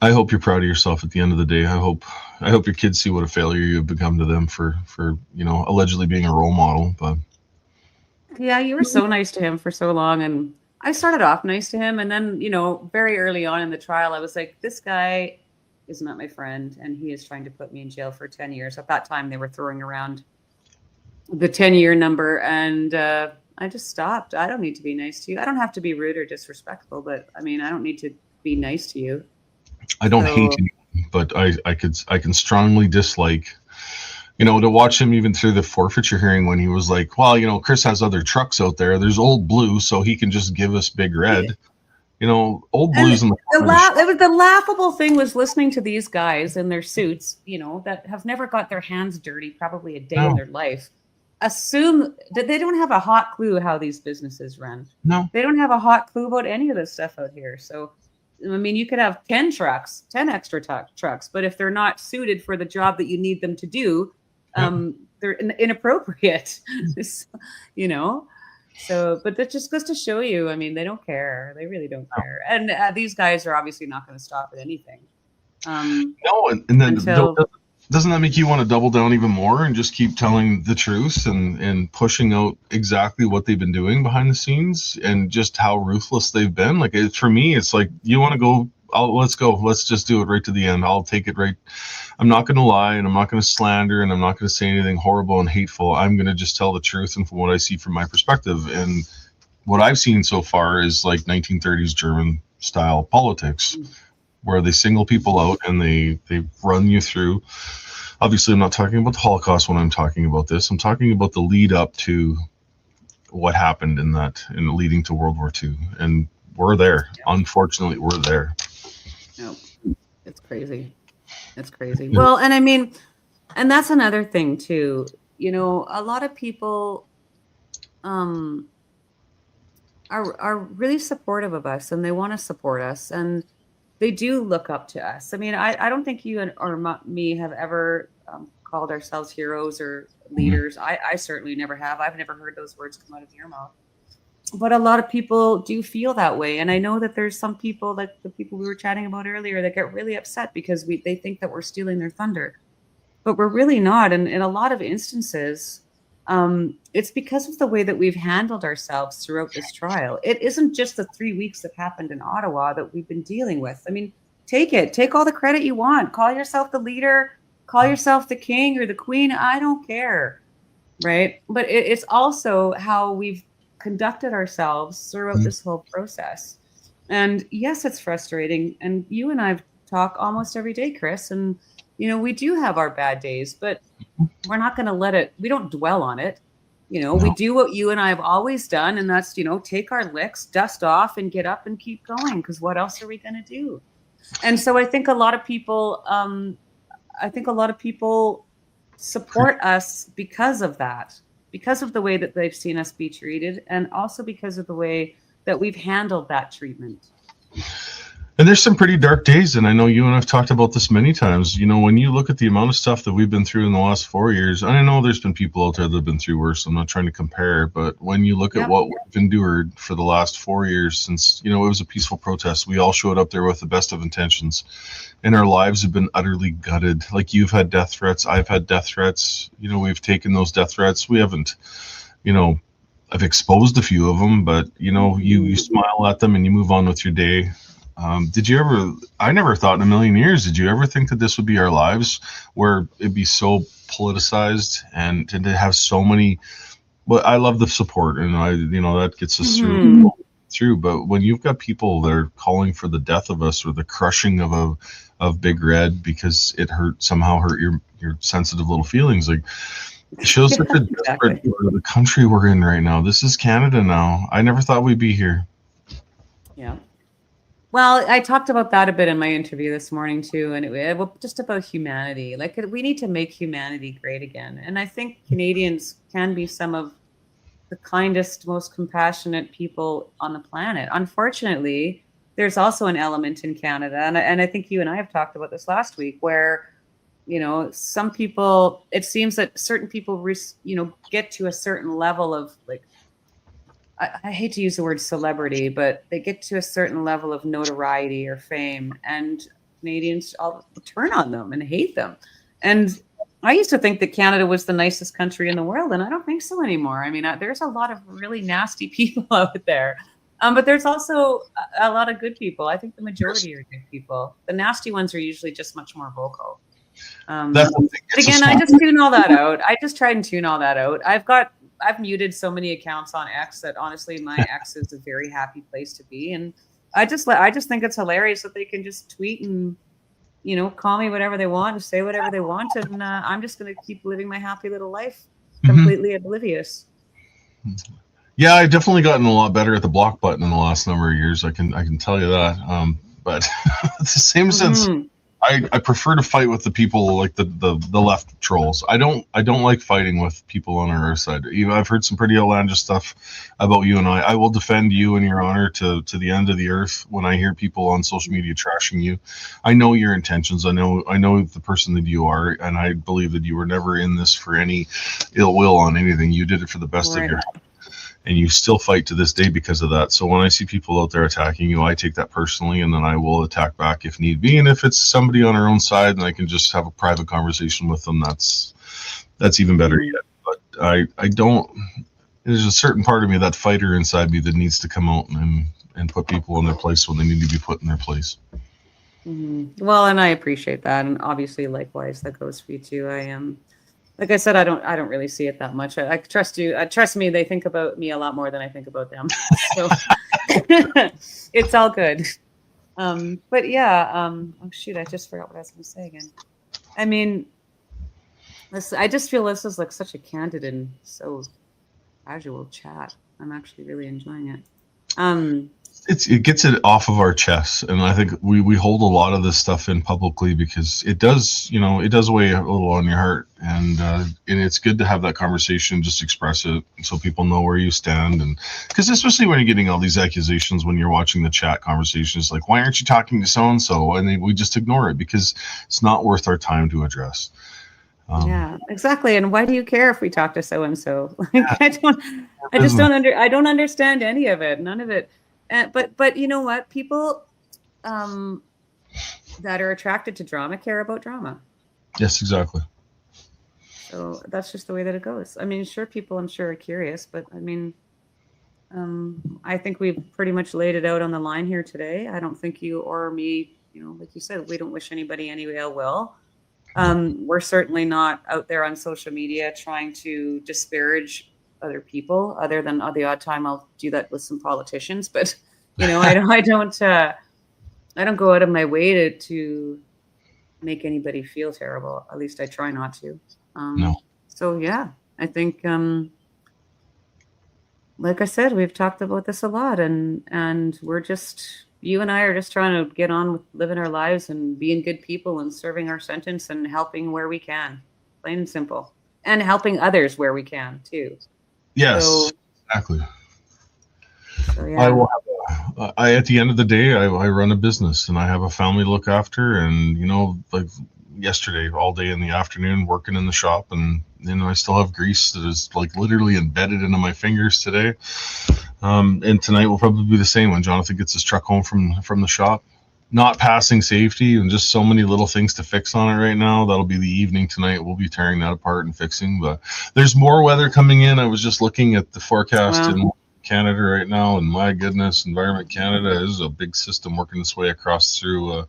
I hope you're proud of yourself at the end of the day. I hope your kids see what a failure you've become to them for allegedly being a role model. But Yeah, you were so nice to him for so long. And I started off nice to him. And then, very early on in the trial, I was like, this guy is not my friend. And he is trying to put me in jail for 10 years. At that time, they were throwing around the 10-year number. And I just stopped. I don't need to be nice to you. I don't have to be rude or disrespectful. But I mean, I don't need to be nice to you. I don't hate So, you, but I can strongly dislike, to watch him even through the forfeiture hearing when he was like, well, Chris has other trucks out there. There's Old Blue, so he can just give us Big Red. Old and Blue's in the it corner. was the laughable thing was listening to these guys in their suits, that have never got their hands dirty probably a day in their life. Assume that they don't have a hot clue how these businesses run. No. They don't have a hot clue about any of this stuff out here. So, I mean, you could have 10 extra trucks, but if they're not suited for the job that you need them to do, they're inappropriate, So, but that just goes to show you, I mean, they don't care. They really don't care. And these guys are obviously not going to stop at anything. No, and then doesn't that make you want to double down even more and just keep telling the truth and pushing out exactly what they've been doing behind the scenes and just how ruthless they've been? Like, for me, it's like, you want to go, let's go. Let's just do it right to the end. I'll take it right. I'm not going to lie, and I'm not going to slander, and I'm not going to say anything horrible and hateful. I'm going to just tell the truth and from what I see from my perspective. And what I've seen so far is like 1930s German style politics, where they single people out and they run you through. Obviously, I'm not talking about the Holocaust when I'm talking about this. I'm talking about the lead up to what happened in leading to World War II. And we're there. Yeah. Unfortunately, we're there. No, it's crazy. It's crazy. Yeah. Well, and I mean, and that's another thing too. A lot of people are really supportive of us, and they want to support us, and they do look up to us. I mean, I don't think you or me have ever called ourselves heroes or leaders. I certainly never have. I've never heard those words come out of your mouth. But a lot of people do feel that way. And I know that there's some people, like the people we were chatting about earlier, that get really upset because they think that we're stealing their thunder. But we're really not. And in a lot of instances, it's because of the way that we've handled ourselves throughout this trial. It isn't just the 3 weeks that happened in Ottawa that we've been dealing with. I mean, take all the credit you want. Call yourself the leader, call yourself the king or the queen. I don't care. Right. But it's also how we've conducted ourselves throughout this whole process. And yes, it's frustrating. And you and I talk almost every day, Chris, and we do have our bad days, but we're not going to we don't dwell on it. No. We do what you and I have always done. And that's, take our licks, dust off and get up and keep going. Because what else are we going to do? And so I think a lot of people, support us because of that, because of the way that they've seen us be treated. And also because of the way that we've handled that treatment. And there's some pretty dark days, and I know you and I've talked about this many times. When you look at the amount of stuff that we've been through in the last 4 years, I know there's been people out there that have been through worse. I'm not trying to compare, but when you look at what we've endured for the last 4 years since, it was a peaceful protest, we all showed up there with the best of intentions, and our lives have been utterly gutted. Like, you've had death threats, I've had death threats. We've taken those death threats. We haven't, I've exposed a few of them, but, you smile at them and you move on with your day. I never thought in a million years, did you ever think that this would be our lives, where it'd be so politicized and to have so many, but I love the support, and that gets us through. But when you've got people that are calling for the death of us or the crushing of Big Red because it somehow hurt your sensitive little feelings, like, it shows such a desperate part of the country we're in right now. This is Canada now. I never thought we'd be here. Yeah. Well, I talked about that a bit in my interview this morning too, and it was just about humanity. Like, we need to make humanity great again. And I think Canadians can be some of the kindest, most compassionate people on the planet. Unfortunately, there's also an element in Canada, and I think you and I have talked about this last week, where, some people, it seems that certain people, get to a certain level of, like, I hate to use the word celebrity, but they get to a certain level of notoriety or fame, and Canadians all turn on them and hate them. And I used to think that Canada was the nicest country in the world, and I don't think so anymore. I mean, there's a lot of really nasty people out there. But there's also a lot of good people. I think the majority are good people. The nasty ones are usually just much more vocal. But again, I just tune all that out. I just try and tune all that out. I've muted so many accounts on X that honestly, my X is a very happy place to be. And I just think it's hilarious that they can just tweet and, you know, call me whatever they want and say whatever they want. And I'm just going to keep living my happy little life, completely oblivious. Yeah, I've definitely gotten a lot better at the block button in the last number of years. I can tell you that. But it's the same sense. I prefer to fight with the people like the left trolls. I don't like fighting with people on our side. I've heard some pretty outlandish stuff about you and I. I will defend you and your honor to the end of the earth when I hear people on social media trashing you. I know your intentions. I know the person that you are, and I believe that you were never in this for any ill will on anything. You did it for the best of your heart. And you still fight to this day because of that. So when I see people out there attacking you, I take that personally, and then I will attack back if need be. And if it's somebody on our own side and I can just have a private conversation with them, that's even better yet. But I don't, there's a certain part of me, that fighter inside me, that needs to come out and put people in their place when they need to be put in their place. Well, and I appreciate that. And obviously, likewise, that goes for you too. I am. Like I said, I don't really see it that much. I trust you. Trust me, they think about me a lot more than I think about them. So it's all good. But yeah, oh shoot, I just forgot what I was going to say again. I mean, I just feel this is like such a candid and so casual chat. I'm actually really enjoying it. It gets it off of our chests, and I think we hold a lot of this stuff in publicly because it does weigh a little on your heart, and it's good to have that conversation, just express it so people know where you stand. And because especially when you're getting all these accusations when you're watching the chat conversations, like, why aren't you talking to so and so, and then we just ignore it because it's not worth our time to address. Yeah, exactly. And why do you care if we talk to so and so? Like, I don't understand any of it, none of it. But you know what? People that are attracted to drama care about drama. Yes, exactly. So that's just the way that it goes. I mean, sure, people I'm sure are curious, but I mean, I think we've pretty much laid it out on the line here today. I don't think you or me, you know, like you said, we don't wish anybody any ill will. We're certainly not out there on social media trying to disparage other people, other than the odd time I'll do that with some politicians. But you know, I don't go out of my way to make anybody feel terrible. At least I try not to. No. So yeah, I think like I said, we've talked about this a lot, and we're just, you and I are just trying to get on with living our lives and being good people and serving our sentence and helping where we can, plain and simple, and helping others where we can too. Yes, so, exactly. So, yeah. I will have at the end of the day, I run a business and I have a family to look after, and you know, like yesterday, all day in the afternoon working in the shop, and you know, I still have grease that is like literally embedded into my fingers today. And tonight will probably be the same when Jonathan gets his truck home from the shop. Not passing safety and just so many little things to fix on it right now. That'll be the evening tonight. We'll be tearing that apart and fixing. But there's more weather coming in. I was just looking at the forecast in Canada right now, and my goodness, Environment Canada is a big system working its way across through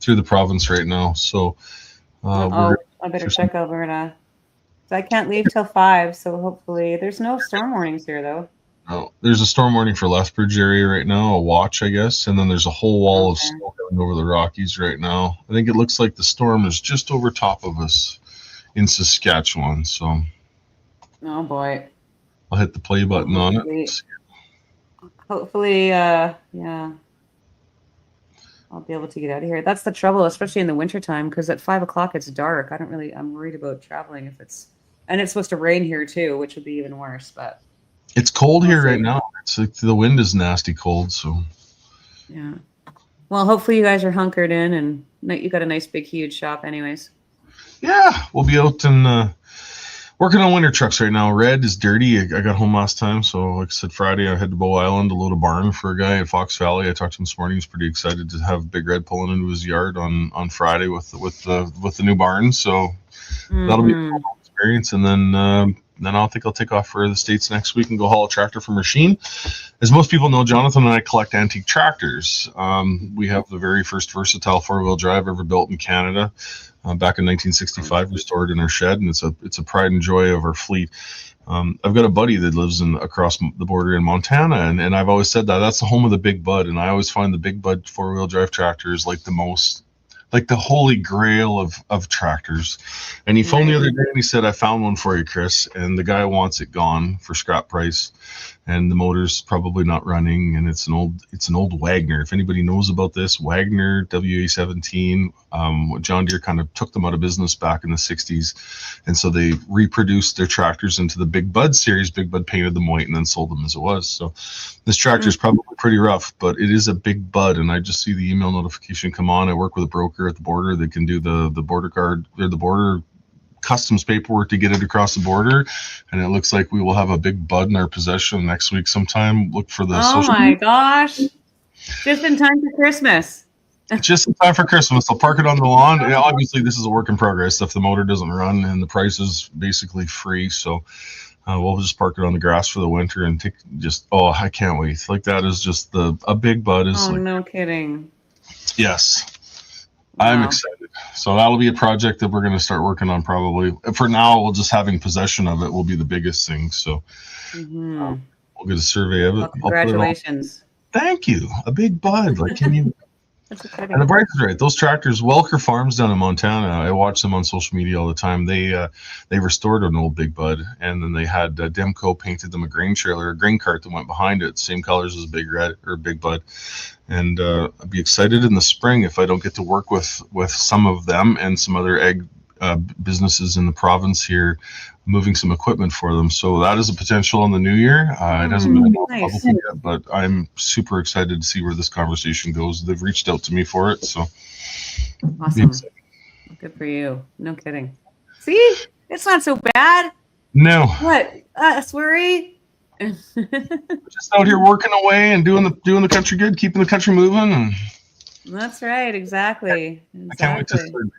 the province right now. So I better check Alberta. So I can't leave till 5. So hopefully there's no storm warnings here though. Oh, there's a storm warning for Lethbridge area right now, a watch, I guess, and then there's a whole wall of snow coming over the Rockies right now. I think it looks like the storm is just over top of us in Saskatchewan. So, oh boy, I'll hit the play button on it. Hopefully, yeah, I'll be able to get out of here. That's the trouble, especially in the wintertime, because at 5 o'clock it's dark. I'm worried about traveling and it's supposed to rain here too, which would be even worse, but. It's cold here right now. It's like the wind is nasty cold, so. Yeah. Well, hopefully you guys are hunkered in, and you got a nice big huge shop anyways. Yeah, we'll be out in Working on winter trucks right now. Red is dirty. I got home last time, so like I said, Friday I head to Bow Island to load a barn for a guy at Fox Valley. I talked to him this morning. He's pretty excited to have Big Red pulling into his yard on Friday with the new barn. So that'll be a cool experience. And then I think I'll take off for the States next week and go haul a tractor from Machine. As most people know, Jonathan and I collect antique tractors. We have the very first versatile 4-wheel drive ever built in Canada. Back in 1965, we stored in our shed, and it's a pride and joy of our fleet. I've got a buddy that lives across the border in Montana, and I've always said that's the home of the Big Bud, and I always find the Big Bud 4-wheel drive tractor is like the holy grail of tractors. And he phoned the other day and he said, I found one for you, Chris, and the guy wants it gone for scrap price. And the motor's probably not running, and it's an old Wagner. If anybody knows about this, Wagner WA17, John Deere kind of took them out of business back in the 60s, and so they reproduced their tractors into the Big Bud series. Big Bud painted them white and then sold them as it was. So this tractor is probably pretty rough, but it is a Big Bud, and I just see the email notification come on. I work with a broker at the border that can do the border card or the border customs paperwork to get it across the border, and it looks like we will have a Big Bud in our possession next week sometime. Look for the social media. Gosh, just in time for Christmas. Just in time for Christmas. I'll park it on the lawn. Yeah, obviously this is a work in progress if the motor doesn't run, and the price is basically free, so we'll just park it on the grass for the winter and I can't wait. Like, that is just a Big Bud is no kidding. Yes. Wow. I'm excited. So that'll be a project that we're going to start working on probably. For now, we'll just having possession of it will be the biggest thing. So we'll get a survey of it. Well, congratulations. Thank you. A Big Bud. Like, can you? And the price is right. Those tractors, Welker Farms down in Montana, I watch them on social media all the time. They restored an old Big Bud, and then they had Demco painted them a grain trailer, a grain cart that went behind it, same colors as Big Bud. And I'd be excited in the spring if I don't get to work with some of them and some other ag businesses in the province here, moving some equipment for them. So that is a potential in the new year. It hasn't been announced publicly yet, but I'm super excited to see where this conversation goes. They've reached out to me for it, so awesome. Good for you. No kidding. See, it's not so bad. No. What? Sweary? Just out here working away and doing the country good, keeping the country moving. And that's right. Exactly. I can't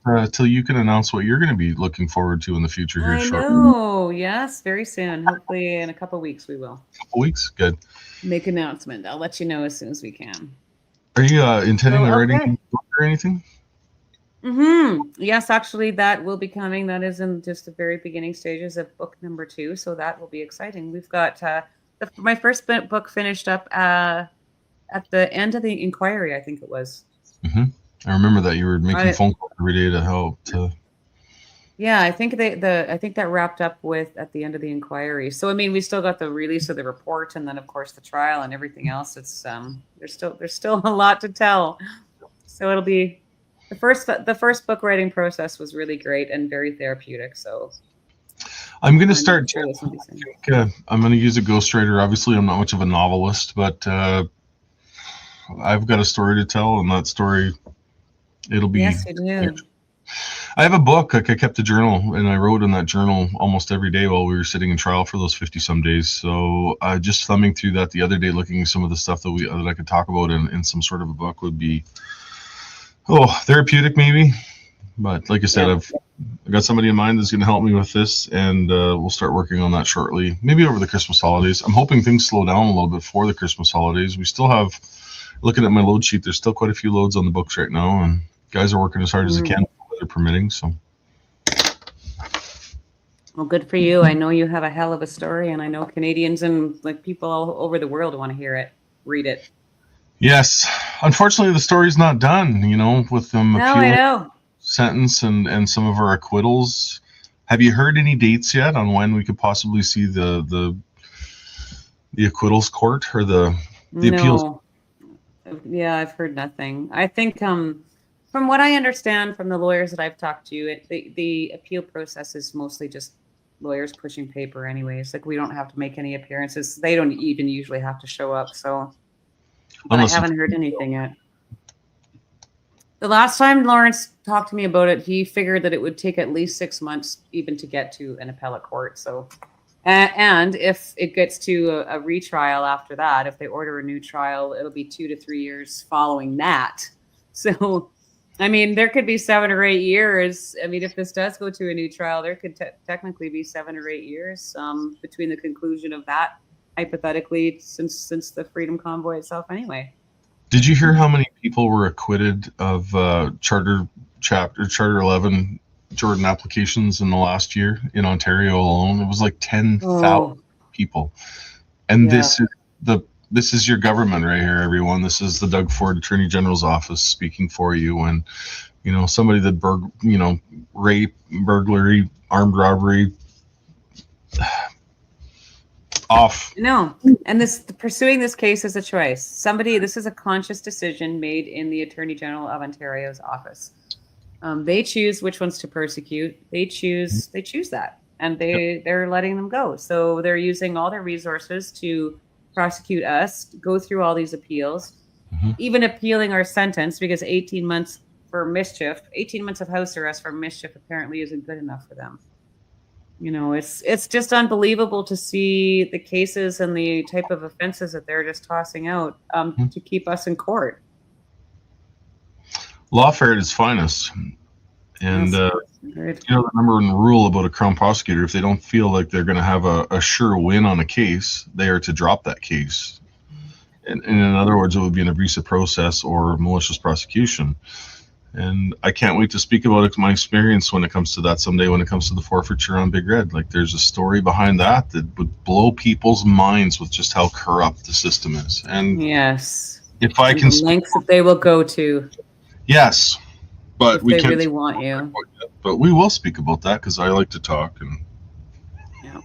wait till you can announce what you're going to be looking forward to in the future here. I know. Yes, very soon. Hopefully in a couple of weeks we will. Couple weeks, good. Make an announcement. I'll let you know as soon as we can. Are you intending on writing a book or anything? Yes, actually, that will be coming. That is in just the very beginning stages of book number 2, so that will be exciting. We've got my first book finished up at the end of the inquiry, I think it was. I remember that you were making phone calls every day to help. Yeah, I think that wrapped up at the end of the inquiry. So I mean, we still got the release of the report, and then of course the trial and everything else. It's there's still a lot to tell. So it'll be the first book writing process was really great and very therapeutic. So I'm going to start. I'm going to use a ghostwriter. Obviously, I'm not much of a novelist, but I've got a story to tell, and that story, it'll be. Yes, you do. I have a book. Like, I kept a journal, and I wrote in that journal almost every day while we were sitting in trial for those 50-some days. So just thumbing through that the other day, looking at some of the stuff that I could talk about in some sort of a book would be, therapeutic maybe. But like I said, I've got somebody in mind that's going to help me with this, and we'll start working on that shortly, maybe over the Christmas holidays. I'm hoping things slow down a little bit for the Christmas holidays. We still have, looking at my load sheet, there's still quite a few loads on the books right now, and guys are working as hard as they can, weather permitting. So, well, good for you. I know you have a hell of a story, and I know Canadians and like people all over the world want to hear it, read it. Yes, unfortunately, the story's not done. With them appealing sentence and some of our acquittals. Have you heard any dates yet on when we could possibly see the acquittals court or the appeals? Yeah, I've heard nothing. I think from what I understand from the lawyers that I've talked to, the appeal process is mostly just lawyers pushing paper anyways. Like, we don't have to make any appearances. They don't even usually have to show up. So, but I haven't heard anything yet. The last time Lawrence talked to me about it, he figured that it would take at least 6 months even to get to an appellate court. So, and if it gets to a retrial after that, if they order a new trial, it'll be 2 to 3 years following that. So, I mean, there could be 7 or 8 years. I mean, if this does go to a new trial, there could technically be 7 or 8 years between the conclusion of that, hypothetically, since the Freedom Convoy itself anyway. Did you hear how many people were acquitted of Charter 11 Jordan applications in the last year in Ontario alone? It was like 10,000 people. And this is your government right here, everyone. This is the Doug Ford Attorney General's office speaking for you. When, you know, somebody that rape, burglary, armed robbery, off. No, and pursuing this case is a choice. This is a conscious decision made in the Attorney General of Ontario's office. They choose which ones to persecute. They choose that, and they're letting them go. So they're using all their resources to prosecute us, go through all these appeals, even appealing our sentence, because 18 months of house arrest for mischief apparently isn't good enough for them. You know, it's just unbelievable to see the cases and the type of offenses that they're just tossing out to keep us in court. Lawfare at its finest. And, the number one rule about a Crown prosecutor, if they don't feel like they're going to have a sure win on a case, they are to drop that case. And in other words, it would be an abusive process or malicious prosecution. And I can't wait to speak about my experience when it comes to that someday, when it comes to the forfeiture on Big Red. Like, there's a story behind that would blow people's minds with just how corrupt the system is. And yes, if I can, the lengths that they will go to. Yes, but we can't really want you. But we will speak about that because I like to talk. And yeah,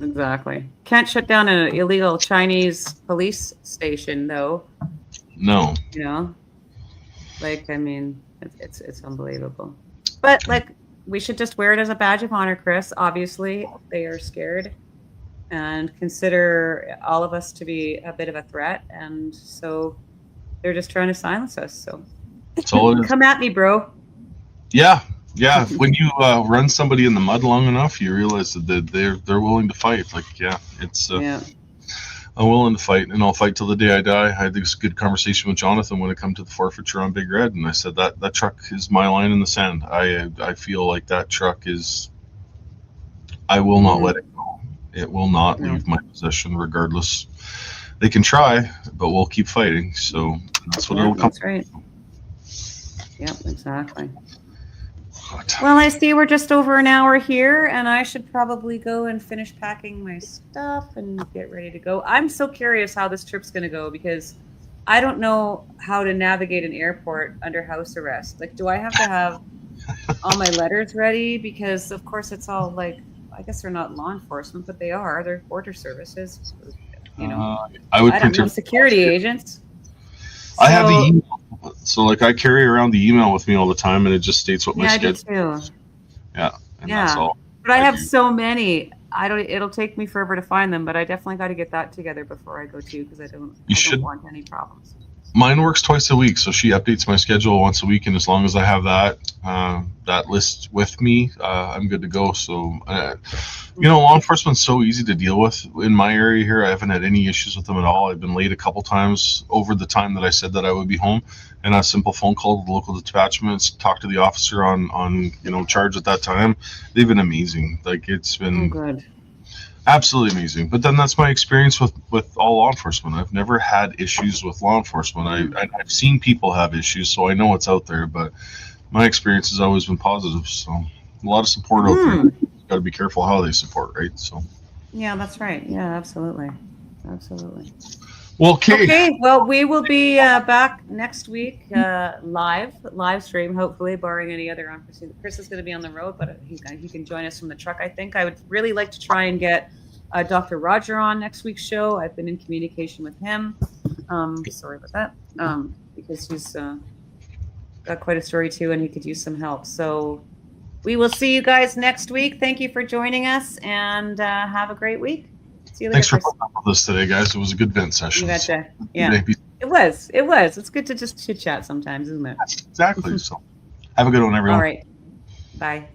exactly. Can't shut down an illegal Chinese police station, though. No. You know. Like, I mean, it's unbelievable. But, like, we should just wear it as a badge of honor, Chris. Obviously, they are scared and consider all of us to be a bit of a threat. And so they're just trying to silence us. So come at me, bro. Yeah. Yeah. When you run somebody in the mud long enough, you realize that they're willing to fight. Like, I'm willing to fight, and I'll fight till the day I die. I had this good conversation with Jonathan when it come to the forfeiture on Big Red, and I said that truck is my line in the sand. I feel like that truck is. I will not let it go. It will not leave my possession, regardless. They can try, but we'll keep fighting. So that's what it'll come. That's right. Yep, exactly. Well, I see we're just over an hour here, and I should probably go and finish packing my stuff and get ready to go. I'm so curious how this trip's going to go, because I don't know how to navigate an airport under house arrest. Like, do I have to have all my letters ready? Because, of course, it's all like, I guess they're not law enforcement, but they are. They're border services, you know. I don't know, security agents. I have the email. So, like, I carry around the email with me all the time, and it just states what my schedule is. Yeah, and that's all. But I have so many. It'll take me forever to find them, but I definitely got to get that together before I go too, because I don't want any problems. Mine works twice a week, so she updates my schedule once a week, and as long as I have that list with me, I'm good to go. So, law enforcement's so easy to deal with in my area here. I haven't had any issues with them at all. I've been late a couple times over the time that I said that I would be home, and a simple phone call to the local detachments, talk to the officer on charge at that time. They've been amazing. Like, it's been good. Absolutely amazing. But then that's my experience with all law enforcement. I've never had issues with law enforcement. I've seen people have issues, so I know what's out there, but my experience has always been positive. So a lot of support out there. Got to be careful how they support, right? So. Yeah, that's right. Yeah, absolutely. Well, okay. Well, we will be back next week, live stream, hopefully, barring any other unforeseen. Chris is going to be on the road, but he can join us from the truck. I think I would really like to try and get Dr. Roger on next week's show. I've been in communication with him. Sorry about that, because he's got quite a story too, and he could use some help. So we will see you guys next week. Thank you for joining us, and have a great week. See you later. Thanks for putting up with us today, guys. It was a good vent session. You betcha. Yeah. It It was. It's good to just chit chat sometimes, isn't it? Exactly. So have a good one, everyone. All right. Bye.